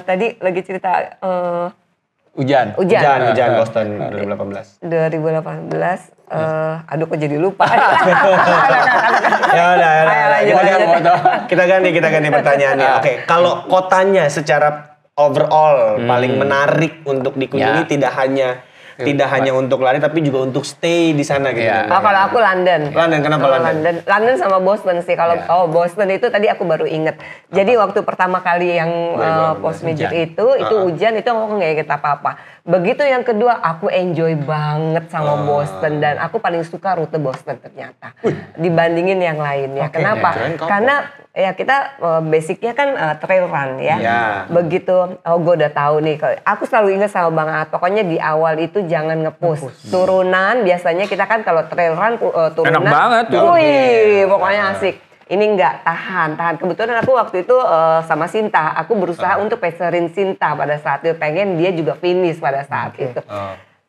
tadi lagi cerita Hujan Boston 2018. Aduh kok jadi lupa. Ya udah. Kita ganti pertanyaannya. Oke, kalau kotanya secara overall paling menarik untuk dikunjungi tidak hanya untuk lari tapi juga untuk stay di sana gitu. Kalau aku London. Kenapa London? London sama Boston sih. Kalau Boston itu tadi aku baru inget. Jadi waktu pertama kali yang post major itu hujan itu aku nggak inget apa-apa. Begitu yang kedua aku enjoy banget sama Boston dan aku paling suka rute Boston ternyata dibandingin yang lainnya. Kenapa? Karena ya kita basicnya kan trail run ya. Begitu gue udah tahu nih. Aku selalu ingat sama Bang Aat. Pokoknya di awal itu jangan nge-push. Turunan biasanya kita kan kalau trail run turunan. Enak banget. Wih, pokoknya asik. Ini enggak tahan. Kebetulan aku waktu itu sama Sinta. Aku berusaha untuk peserin Sinta pada saat itu. Pengen dia juga finish pada saat itu.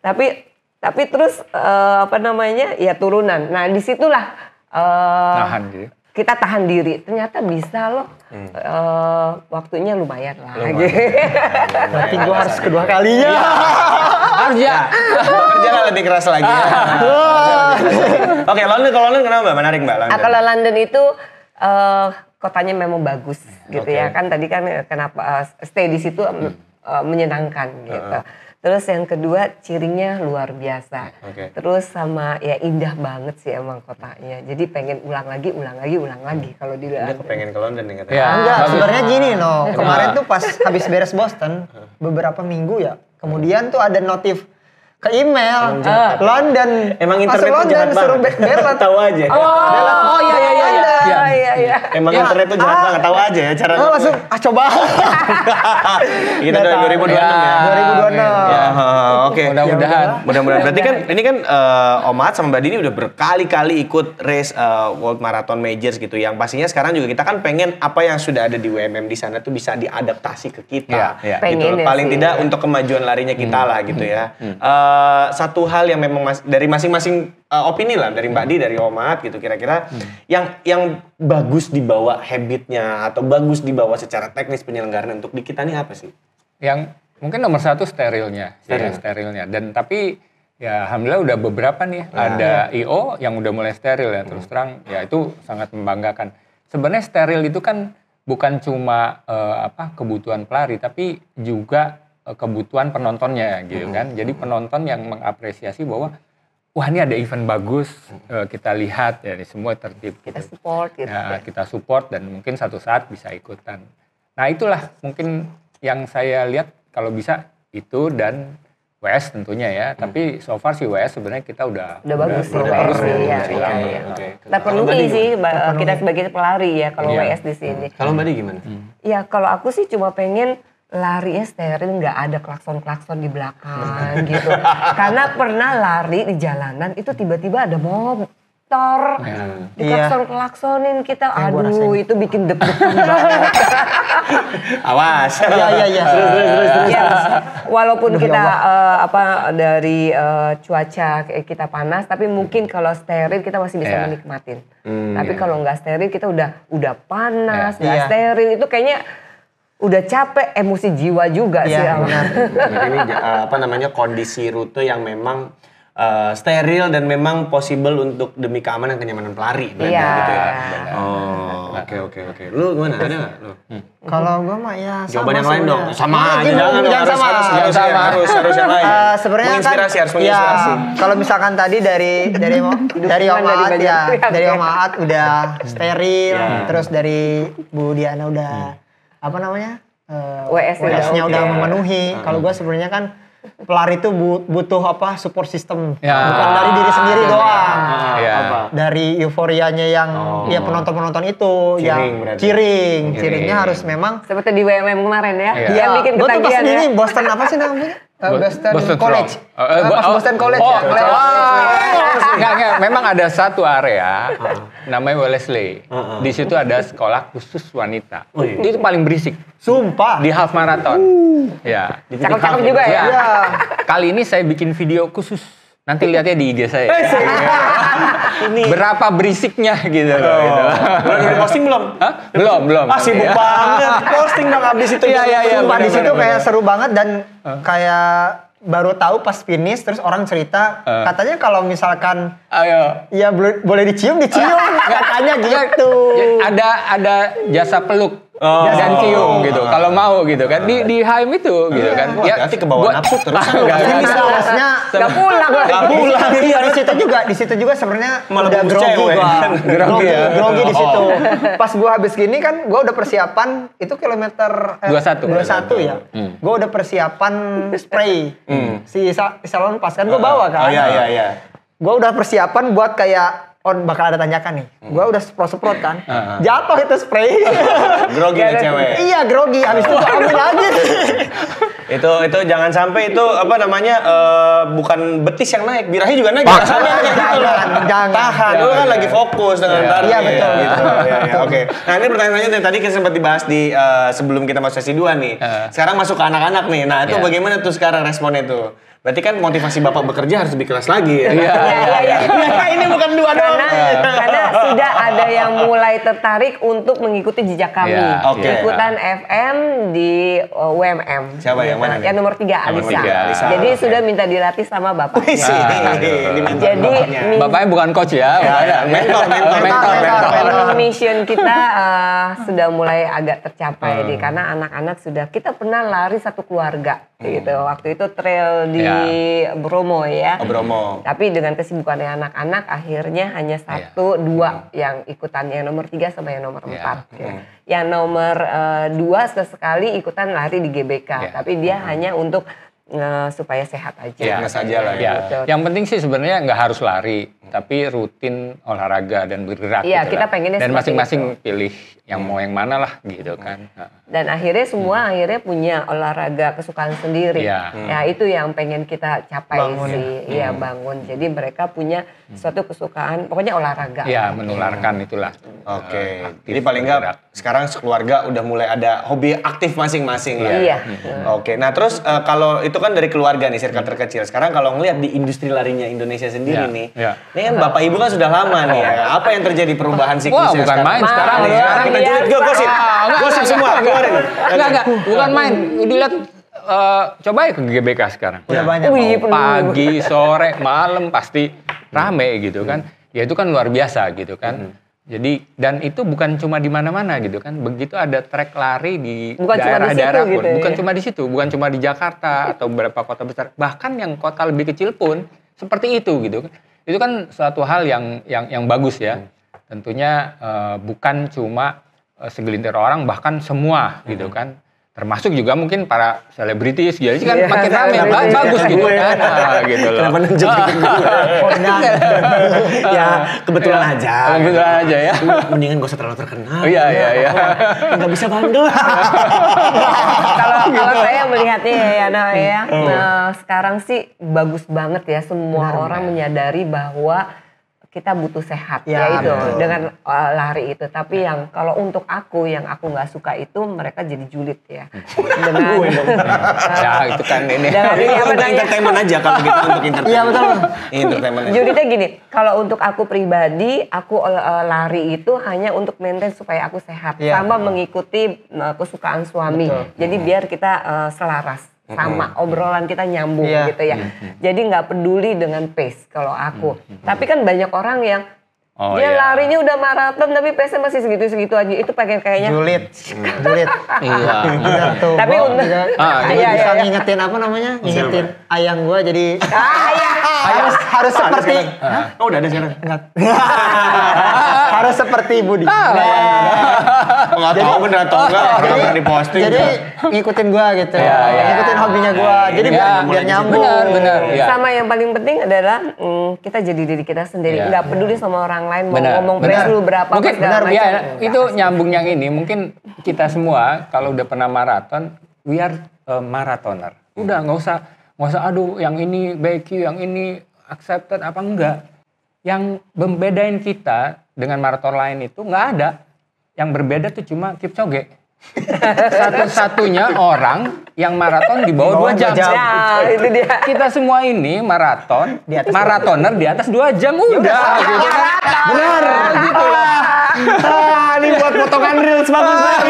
Tapi terus ya turunan. Nah disitulah tahan gitu. Kita tahan diri. Ternyata bisa loh. Waktunya lumayan lah. Berarti gue harus kedua kalinya. Harus ya. Kerja lebih keras lagi. Oke, London kenapa Mbak? Menarik Mbak London. Kalau London itu kotanya memang bagus gitu ya. Kan tadi kan kenapa stay di situ menyenangkan gitu. Terus yang kedua cirinya luar biasa. Terus sama ya indah banget sih emang kotanya. Jadi pengen ulang lagi kalau di London. Udah kepengen ke London nih katanya. Ya, enggak, sebenarnya gini kemarin tuh pas habis beres Boston beberapa minggu ya. Kemudian tuh ada notif ke email London. Emang internet tuh jahat banget. Tahu aja. Oh iya. Emang internet tuh jahat banget. Tahu aja ya cara. Langsung coba. Kita udah 2026 ya. 2026. Oke. Mudah-mudahan. Berarti kan ini kan Om Aat sama Mbak Dini udah berkali-kali ikut race World Marathon Majors gitu. Yang pastinya sekarang juga kita kan pengen apa yang sudah ada di WMM di sana tuh bisa diadaptasi ke kita. Gitu. Paling tidak untuk kemajuan larinya kita lah gitu ya. Satu hal yang memang dari masing-masing opini lah dari Mbak Di, dari Om Aat gitu kira-kira yang bagus dibawa habitnya atau bagus dibawa secara teknis penyelenggaraan untuk di kita nih apa sih? Yang mungkin nomor 1 sterilnya. Dan tapi ya alhamdulillah udah beberapa nih ada IO yang udah mulai steril ya terus terang ya itu sangat membanggakan. sebenarnya steril itu kan bukan cuma kebutuhan pelari, tapi juga kebutuhan penontonnya gitu kan. Jadi penonton yang mengapresiasi bahwa wah ini ada event bagus, kita lihat ya semua tertib. Kita support gitu. Ya, kita support dan mungkin satu saat bisa ikutan. Nah itulah mungkin yang saya lihat kalau bisa itu dan WS tentunya ya. Tapi so far sih WS sebenarnya kita udah bagus sih bagus WS ya. Kita penuhi sih kita sebagai pelari ya kalau WS di sini. Kalau Mbak Di gimana? Ya kalau aku sih cuma pengen larinya steril, nggak ada klakson-klakson di belakang gitu. Karena pernah lari di jalanan itu tiba-tiba ada motor, diklakson-klaksonin kita, aduh itu bikin deg-degan banget. Awas. Iya. Walaupun kita dari cuaca kita panas, tapi mungkin kalau steril kita masih bisa menikmatin. Tapi kalau nggak steril kita udah panas, nggak steril itu kayaknya udah capek, emosi jiwa juga sih. Ini kondisi rute yang memang steril dan memang possible untuk demi keamanan dan kenyamanan pelari. Gitu ya. Oke. Lu gimana? Ada nggak lu? Kalau gue mah ya sama. Jawaban yang lain dong. Sama aja. Jangan harus yang lain. Sebenarnya menginspirasi, kan, harus menginspirasi. Kalau misalkan tadi dari Om Aat udah steril, terus dari Bu Diana udah WS-nya udah memenuhi. Kalau gue sebenarnya kan pelari itu butuh support system, bukan dari diri sendiri doang. Dari euforianya yang penonton itu, cheeringnya harus memang seperti di WMM kemarin ya. Dia bikin ketagihan ya. Ini Boston apa sih namanya? Boston College. Boston College ya. Enggak, memang ada satu area namanya Wellesley. Di situ ada sekolah khusus wanita. Itu paling berisik. Sumpah. Di half marathon. Ya. Cakep-cakep juga ya. Kali ini saya bikin video khusus. Nanti lihatnya di IG saya. Berapa berisiknya gitu. Udah posting belum? Belum. Sibuk banget. Posting dong abis itu. Iya. Di situ kayak seru banget dan kayak baru tahu pas finish terus orang cerita katanya kalau misalkan ya boleh dicium katanya gitu. Ada jasa peluk. Dan cium gitu, kalau mau gitu kan di HM itu gitu kan. Berarti ke bawah nafsu terus. Nggak pulang. Iya di situ juga sebenarnya udah grogi di situ. Pas gua habis gini kan gua udah persiapan itu kilometer 21 ya. Gua udah persiapan spray si salon pas kan gua bawa kan. Iya. Gua udah persiapan buat kayak bakal ada tanjakan nih. Gua udah semprot kan. Jatuh itu spray. Grogi nih cewek. Iya, grogi. Habis itu ambil lagi. Itu jangan sampai itu bukan betis yang naik, birahi juga naik. Jangan. Tahan. Lu kan lagi fokus dengan tari. Iya, betul. Gitu. Ya, oke. Nah, ini pertanyaan selanjutnya tadi kita sempat dibahas di sebelum kita masuk sesi 2 nih. Sekarang masuk ke anak-anak nih. Nah, itu bagaimana tuh sekarang responnya tuh? Berarti kan motivasi Bapak bekerja harus lebih keras lagi ya? Iya. Ini bukan 2 doang. Karena sudah ada yang mulai tertarik untuk mengikuti jejak kami. Ikutan FM di WMM. Siapa yang mana? Yang nomor 3, Alisa. Jadi sudah minta dilatih sama bapaknya. Jadi bapaknya bukan coach ya? Mentor. Mission kita sudah mulai agak tercapai nih. Karena anak-anak sudah, kita pernah lari satu keluarga. Gitu. Waktu itu trail di Bromo ya. Bromo. Tapi dengan kesibukannya anak-anak akhirnya hanya 1-2 yang ikutannya, yang nomor 3 sama yang nomor 4. Yang nomor 2 sekali ikutan lari di GBK, tapi dia hanya untuk supaya sehat aja. Saja lah ya. Yang penting sih sebenarnya nggak harus lari, tapi rutin olahraga dan bergerak. Iya, kita pengennya dan masing-masing pilih yang mau yang mana lah gitu kan. Dan akhirnya semua punya olahraga kesukaan sendiri. Ya itu yang pengen kita capai sih. Iya, bangun. Jadi mereka punya suatu kesukaan, pokoknya olahraga. Iya, menularkan itulah. Oke. Jadi paling nggak sekarang sekeluarga udah mulai ada hobi aktif masing-masing lah. Iya. Oke. Nah terus kalau itu kan dari keluarga nih, circle terkecil. Sekarang kalau ngelihat di industri larinya Indonesia sendiri nih, ini kan Bapak Ibu kan sudah lama nih ya. Apa yang terjadi perubahan siklusnya? Wah, bukan main sekarang. Kita julid gosip semua. Enggak, bukan main. Dilihat coba ya ke GBK sekarang. Udah banyak. Pagi, sore, malam pasti rame gitu kan. Ya itu kan luar biasa gitu kan. Jadi dan itu bukan cuma di mana-mana gitu kan. Begitu ada trek lari di Bukan cuma di situ daerah-daerah pun, gitu ya. bukan cuma di situ, bukan cuma di Jakarta atau beberapa kota besar, bahkan yang kota lebih kecil pun seperti itu gitu kan. Itu kan suatu hal yang bagus ya. Tentunya bukan cuma segelintir orang, bahkan semua gitu kan. Termasuk juga mungkin para selebritis, jadi kan makin ramai, bagus gitu kan, gitu loh. Kenapa nunjukin gue? Ya kebetulan aja. Kebetulan aja ya. Mendingan gak usah terlalu terkenal. Iya. Nggak bisa bandel. Kalau saya melihatnya ya, nah, sekarang sih bagus banget ya, semua orang menyadari bahwa kita butuh sehat ya itu betul. Dengan lari itu. Tapi yang kalau untuk aku yang aku nggak suka itu mereka jadi julid ya. Dengan ya itu kan ini. Untuk entertainment aja kalau gitu untuk entertainment. Iya betul. Entertainment. Julidnya gini, kalau untuk aku pribadi aku lari itu hanya untuk maintain supaya aku sehat sama mengikuti kesukaan suami. Betul. Jadi biar kita selaras. Sama obrolan kita nyambung gitu ya. Jadi nggak peduli dengan pace kalau aku. Tapi kan banyak orang yang dia larinya udah maraton tapi pace-nya masih segitu-segitu aja. Itu pengen kayaknya julid. Iya. Tapi untuk bisa ngingetin apa namanya? Ngingetin ayang gua jadi harus seperti oh udah ada sekarang. Harus seperti Budi. Nggak tahu bener atau enggak, pernah diposting. Jadi ngikutin gua gitu. Ngikutin hobinya gua. Jadi biar nyambung. Benar. Sama yang paling penting adalah kita jadi diri kita sendiri. Nggak peduli sama orang lain mau ngomong pace lu berapa mungkin segala macam. Ya, itu nyambung yang ini. Mungkin kita semua kalau udah pernah maraton, we are marathoner. Udah nggak usah aduh yang ini BQ, yang ini accepted apa enggak. Yang membedain kita dengan maraton lain itu nggak ada. Yang berbeda tuh cuma Kipchoge. Satu-satunya orang yang maraton di bawah 2 jam. Ya, itu dia. Kita semua ini maratoner di atas 2 jam udah. Gitu. Benar. Gitu lah. Ini buat potongan reels bagus banget.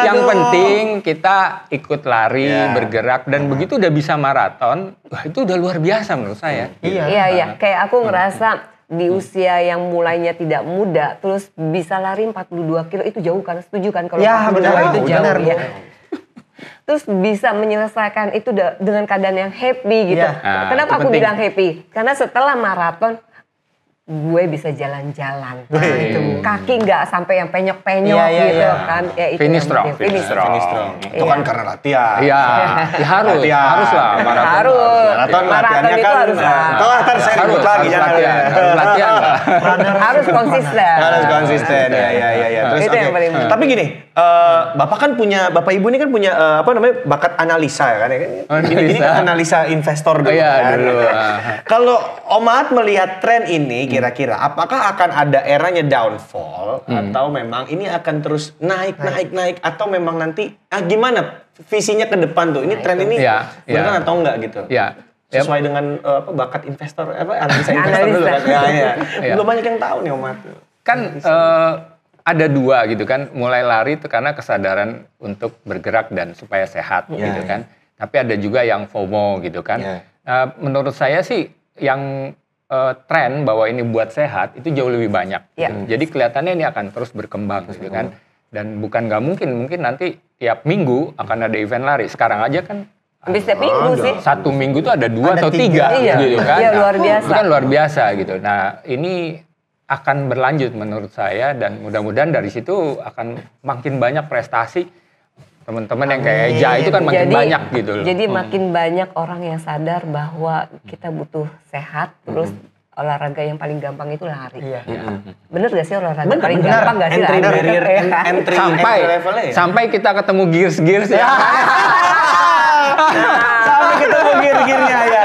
Yang penting kita ikut lari, bergerak, dan begitu udah bisa maraton, wah itu udah luar biasa menurut saya. Iya. Kayak aku ngerasa di usia yang mulainya tidak muda, terus bisa lari 42 kilo itu jauh kan? Setuju kan kalau 42 itu jauh ya? Terus bisa menyelesaikan itu dengan keadaan yang happy gitu. Kenapa aku bilang happy? Karena setelah maraton gue bisa jalan-jalan, kaki nggak sampai yang penyok-penyok gitu kan? Ya, itu finish strong. Itu kan karena latihan. Iya, harus lah maraton. Maraton latihannya kan harus. Saya ribut lagi latihan lah. Harus konsisten. Ya. Terus itu yang paling penting. Tapi gini, Bapak Ibu ini kan punya bakat analisa ya kan? Ini kan analisa investor dulu. Iya dulu. Kalau Om Maat melihat tren ini kira-kira apakah akan ada eranya downfall atau memang ini akan terus naik atau memang nanti gimana visinya ke depan tuh? Ini tren ini benar atau enggak gitu? Iya. Sesuai dengan bakat investor analisa investor dulu kan. Belum banyak yang tahu nih Om Maat. Kan ada 2 gitu kan, mulai lari itu karena kesadaran untuk bergerak dan supaya sehat gitu kan. Tapi ada juga yang FOMO gitu kan. Menurut saya sih yang tren bahwa ini buat sehat itu jauh lebih banyak. Jadi kelihatannya ini akan terus berkembang gitu kan. Dan bukan nggak mungkin nanti tiap minggu akan ada event lari. Sekarang aja kan hampir setiap minggu sih. 1 minggu tuh ada 2 atau 3 gitu kan. Iya, luar biasa. Itu kan luar biasa gitu. Nah ini akan berlanjut menurut saya dan mudah-mudahan dari situ akan makin banyak prestasi teman-teman yang kayak Eja itu kan makin banyak gitu loh. Jadi makin banyak orang yang sadar bahwa kita butuh sehat, terus olahraga yang paling gampang itu lari. Bener gak sih olahraga paling gampang gak sih lari? Sampai kita ketemu gears ya. Sampai ketemu gear-gearnya ya.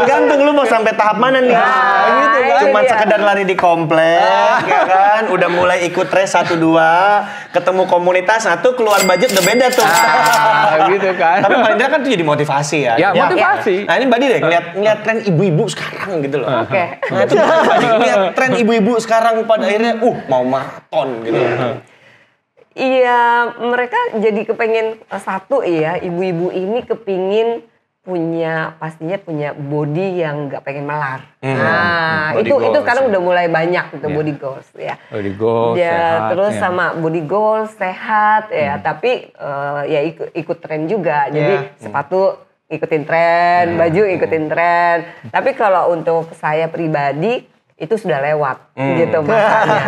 Tergantung lu mau sampai tahap mana nih. Gitu kan. Cuman sekedar lari di komplek ya kan. Udah mulai ikut race 1-2, ketemu komunitas satu keluar budget udah beda tuh. Gitu kan. Tapi paling tidak kan itu jadi motivasi ya. Ya, motivasi. Nah, ini Mbak Di deh ngeliat tren ibu-ibu sekarang gitu loh. Oke. Nah, itu ngeliat tren ibu-ibu sekarang pada akhirnya mau maraton gitu. Iya, mereka jadi kepengen satu ya, ibu-ibu ini kepingin pastinya punya body yang nggak pengen melar. Nah, itu sekarang udah mulai banyak gitu body goals ya. Body goals, ya, terus sama body goals sehat ya, tapi ya ikut tren juga. Jadi sepatu ikutin tren, baju ikutin tren. Tapi kalau untuk saya pribadi itu sudah lewat gitu masanya.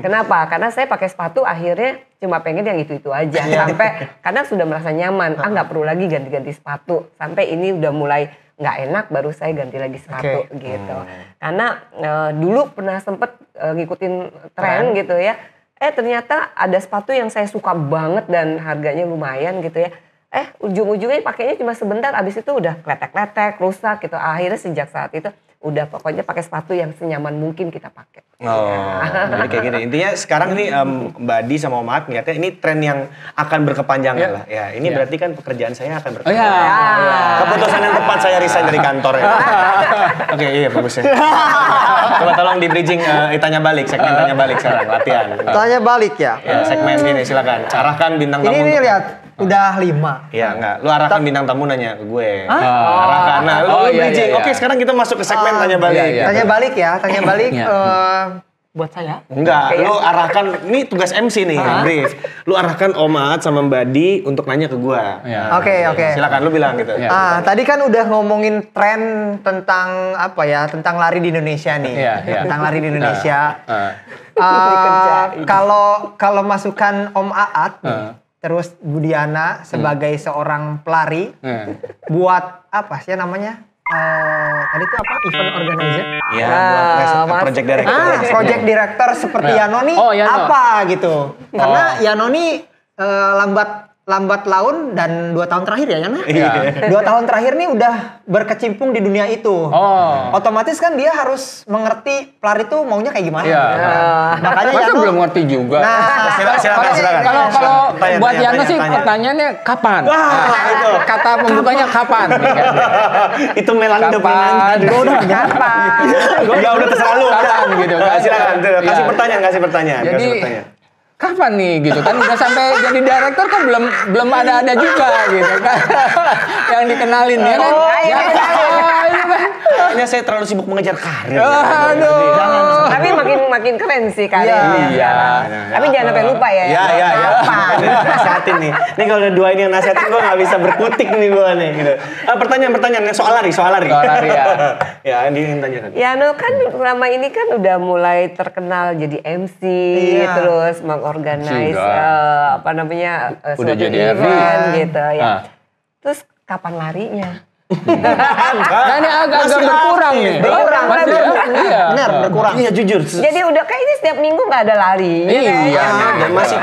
Kenapa? Karena saya pakai sepatu akhirnya cuma pengen yang itu aja sampai kadang sudah merasa nyaman, nggak perlu lagi ganti-ganti sepatu. Sampai ini udah mulai nggak enak baru saya ganti lagi sepatu gitu. Karena dulu pernah sempet ngikutin tren gitu ya. Ternyata ada sepatu yang saya suka banget dan harganya lumayan gitu ya. Ujung-ujungnya pakainya cuma sebentar, abis itu udah kletek-kletek, rusak gitu. Akhirnya sejak saat itu udah pokoknya pakai sepatu yang senyaman mungkin kita pakai. Jadi kayak gini. Intinya sekarang ini Mbak Di sama Om Aat ngeliatnya ini tren yang akan berkepanjangan lah. Ya, ini berarti kan pekerjaan saya akan berkepanjangan. Keputusan yang tepat saya resign dari kantor ya. Oke, iya bagus ya. Coba tolong di bridging tanya balik, segmen tanya balik sekarang latihan. Tanya balik ya. Ya, segmen ini silakan. Arahkan bintang tamu. Ini lihat. Udah 5. Iya enggak, lu arahkan bintang tamu nanya ke gue. Arahkan. Nah, lu bridging. Oke, sekarang kita masuk ke segmen tanya balik. Tanya balik ya, tanya balik buat saya. Enggak, lu arahkan, ini tugas MC nih, brief. Lu arahkan Om Aat sama Mbak Di untuk nanya ke gue. Oke. Silakan lu bilang gitu. Tadi kan udah ngomongin tren tentang apa ya, tentang lari di Indonesia nih. Tentang lari di Indonesia. Kalau masukan Om Aat terus Budiana sebagai seorang pelari buat apa sih namanya? Tadi itu apa? Event organizer? Iya, buat project director. Project director seperti Yanoni apa gitu. Karena Yanoni lambat laun dan 2 tahun terakhir ya Yana? 2 tahun terakhir nih udah berkecimpung di dunia itu. Otomatis kan dia harus mengerti pelari itu maunya kayak gimana. Makanya Yano belum ngerti juga. Silakan. Kalau buat Yano sih pertanyaannya kapan? Itu. Kata pembukanya kapan? Itu Melani udah penanya. Kapan? Enggak udah terserah lu. Kapan gitu kan? Silakan. Kasih pertanyaan. Jadi kapan nih gitu kan udah sampai jadi direktur kan belum ada juga gitu kan yang dikenalin ya kan. Kayaknya saya terlalu sibuk mengejar karir. Tapi makin keren sih karirnya. Iya. Tapi jangan sampai lupa ya. Iya. Nasihatin nih. Ini kalau ada 2 ini yang nasihatin gue nggak bisa berkutik nih gue nih. Gitu. Pertanyaan soal lari ya. Ya, ini yang tanya kan. Ya, kan selama ini kan udah mulai terkenal jadi MC terus organize udah jadi event gitu ya. Terus kapan larinya? Nah ini agak berkurang nih. Benar, berkurang. Iya jujur. Jadi udah kayaknya setiap minggu nggak ada lari. Iya. Dan masih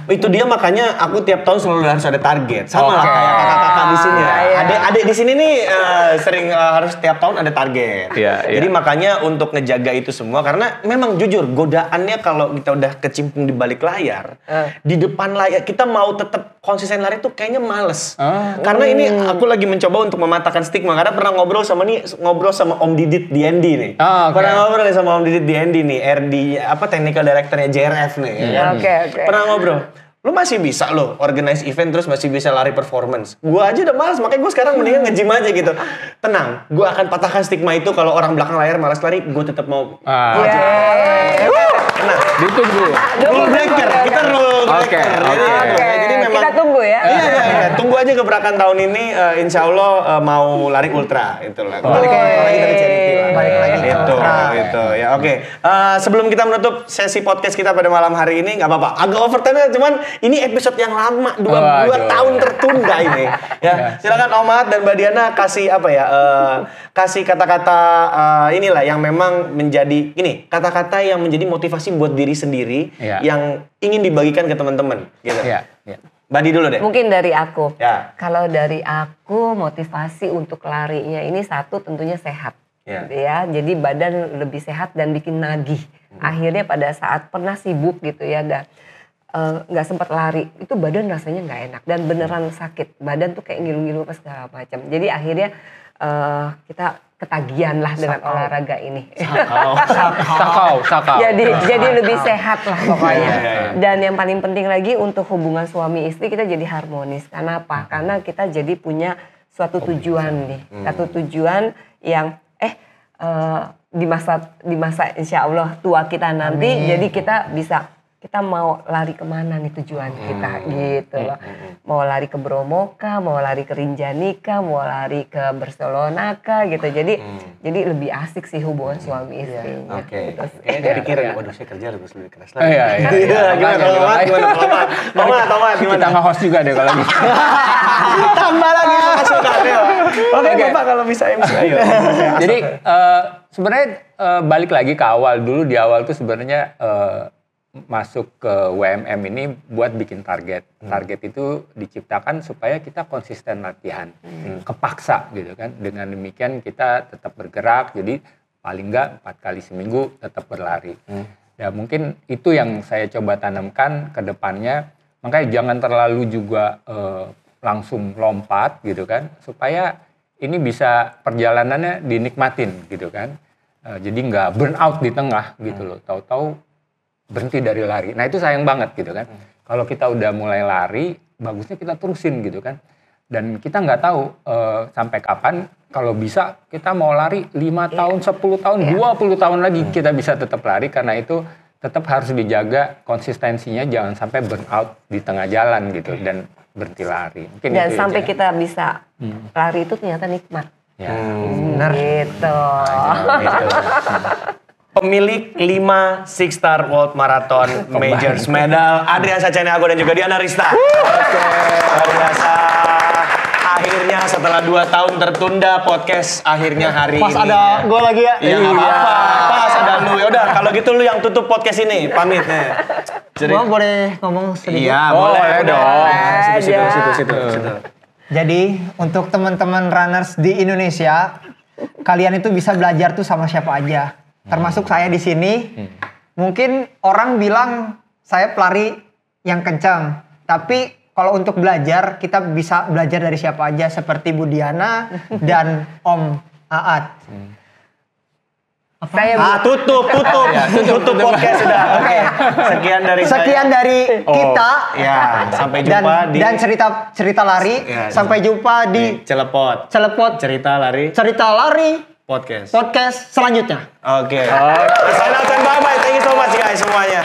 itu dia makanya aku tiap tahun selalu harus ada target. Sama lah kayak kakak-kakak di sini ya. Adik-adik di sini nih sering harus tiap tahun ada target. Jadi makanya untuk ngejaga itu semua karena memang jujur godaannya kalau kita udah kecimpung di balik layar, di depan layar kita mau tetap konsisten lari tuh kayaknya males. Karena ini aku lagi mencoba untuk mematahkan stigma karena pernah ngobrol sama Om Didit DND nih. Pernah ngobrol sama Om Didit DND nih, RD technical directornya JRF nih. Pernah ngobrol. Lu masih bisa lo organize event terus masih bisa lari performance. Gua aja udah malas, makanya gue sekarang mendingan nge-gym aja gitu. Tenang, gue akan patahkan stigma itu kalau orang belakang layar malas lari, gue tetap mau. Nah, ditunggu. Rule breaker, kita rule breaker. Jadi memang kita tunggu ya. Iya. Tunggu aja gebrakan tahun ini, insya Allah mau lari ultra itulah. Balik lagi dari charity lah. Balik lagi Itu ya oke. Sebelum kita menutup sesi podcast kita pada malam hari ini, nggak apa-apa. Agak overtime cuman ini episode yang lama 2 tahun tertunda ini. Ya, silakan Om Aat dan Mbak Diana kasih kasih kata-kata inilah yang memang menjadi kata-kata yang menjadi motivasi buat diri sendiri yang ingin dibagikan ke teman-teman gitu. Mbak Di dulu deh. Mungkin dari aku. Ya. Kalau dari aku motivasi untuk larinya ini satu tentunya sehat. Ya, jadi badan lebih sehat dan bikin nagih. Akhirnya pada saat pernah sibuk gitu ya dan nggak sempat lari, itu badan rasanya nggak enak dan beneran sakit. Badan tuh kayak ngilu-ngilu apa segala macam. Jadi akhirnya kita ketagihan lah dengan olahraga ini. Sakau. Jadi lebih sehat lah pokoknya. Dan yang paling penting lagi untuk hubungan suami istri kita jadi harmonis. Karena apa? Karena kita jadi punya suatu tujuan nih, satu tujuan yang di masa insya Allah tua kita nanti, jadi kita mau lari kemana nih tujuan kita gitu loh. Mau lari ke Bromo kah, mau lari ke Rinjani kah, mau lari ke Barcelona kah gitu. Jadi lebih asik sih hubungan suami istrinya. Oke. Gitu. Kayak pikir, waduh saya kerja harus lebih keras lagi. Iya. Gimana Tomat? Kita nge-host juga deh kalau gitu. Tambah lagi masukannya. Oke, Bapak kalau bisa MC ayo. Jadi sebenarnya balik lagi ke awal dulu, di awal tuh sebenarnya masuk ke WMM ini buat bikin target. Target itu diciptakan supaya kita konsisten latihan. Kepaksa gitu kan. Dengan demikian kita tetap bergerak, jadi paling enggak 4 kali seminggu tetap berlari. Ya mungkin itu yang saya coba tanamkan ke depannya. Makanya jangan terlalu juga langsung lompat gitu kan. Supaya ini bisa perjalanannya dinikmatin gitu kan. Jadi nggak burn out di tengah gitu loh. Tahu-tahu berhenti dari lari. Nah itu sayang banget gitu kan. Kalau kita udah mulai lari, bagusnya kita terusin gitu kan. Dan kita nggak tahu sampai kapan, kalau bisa kita mau lari 5 tahun, 10 tahun, 20 tahun lagi kita bisa tetap lari. Karena itu tetap harus dijaga konsistensinya, jangan sampai burn out di tengah jalan gitu. Dan berhenti lari. Mungkin dan itu sampai aja. kita bisa lari itu ternyata nikmat. Ya. Benar. Gitu. Pemilik 5 Six Star World Marathon Majors Medal Adrian Saceniago dan juga Diana Rista. Oke, luar biasa. Akhirnya setelah 2 tahun tertunda podcast akhirnya hari Pas ini. ada gue lagi ya. Ya nggak apa-apa. Pas ada lu. Yaudah kalau gitu lu yang tutup podcast ini. Pamit nih. Gue boleh ngomong sedikit? Iya, boleh dong. Situ. Jadi untuk teman-teman runners di Indonesia, kalian itu bisa belajar tuh sama siapa aja. Termasuk saya di sini. Mungkin orang bilang saya pelari yang kencang, tapi kalau untuk belajar kita bisa belajar dari siapa aja seperti Bu Diana dan Om Aat. Tutup podcast sudah. Oke. Sekian dari Kita. Ya, sampai jumpa dan cerita lari. Ya, sampai jumpa di Celepot cerita lari podcast selanjutnya. Oke. Sign out and bye bye. Thank you so much guys semuanya.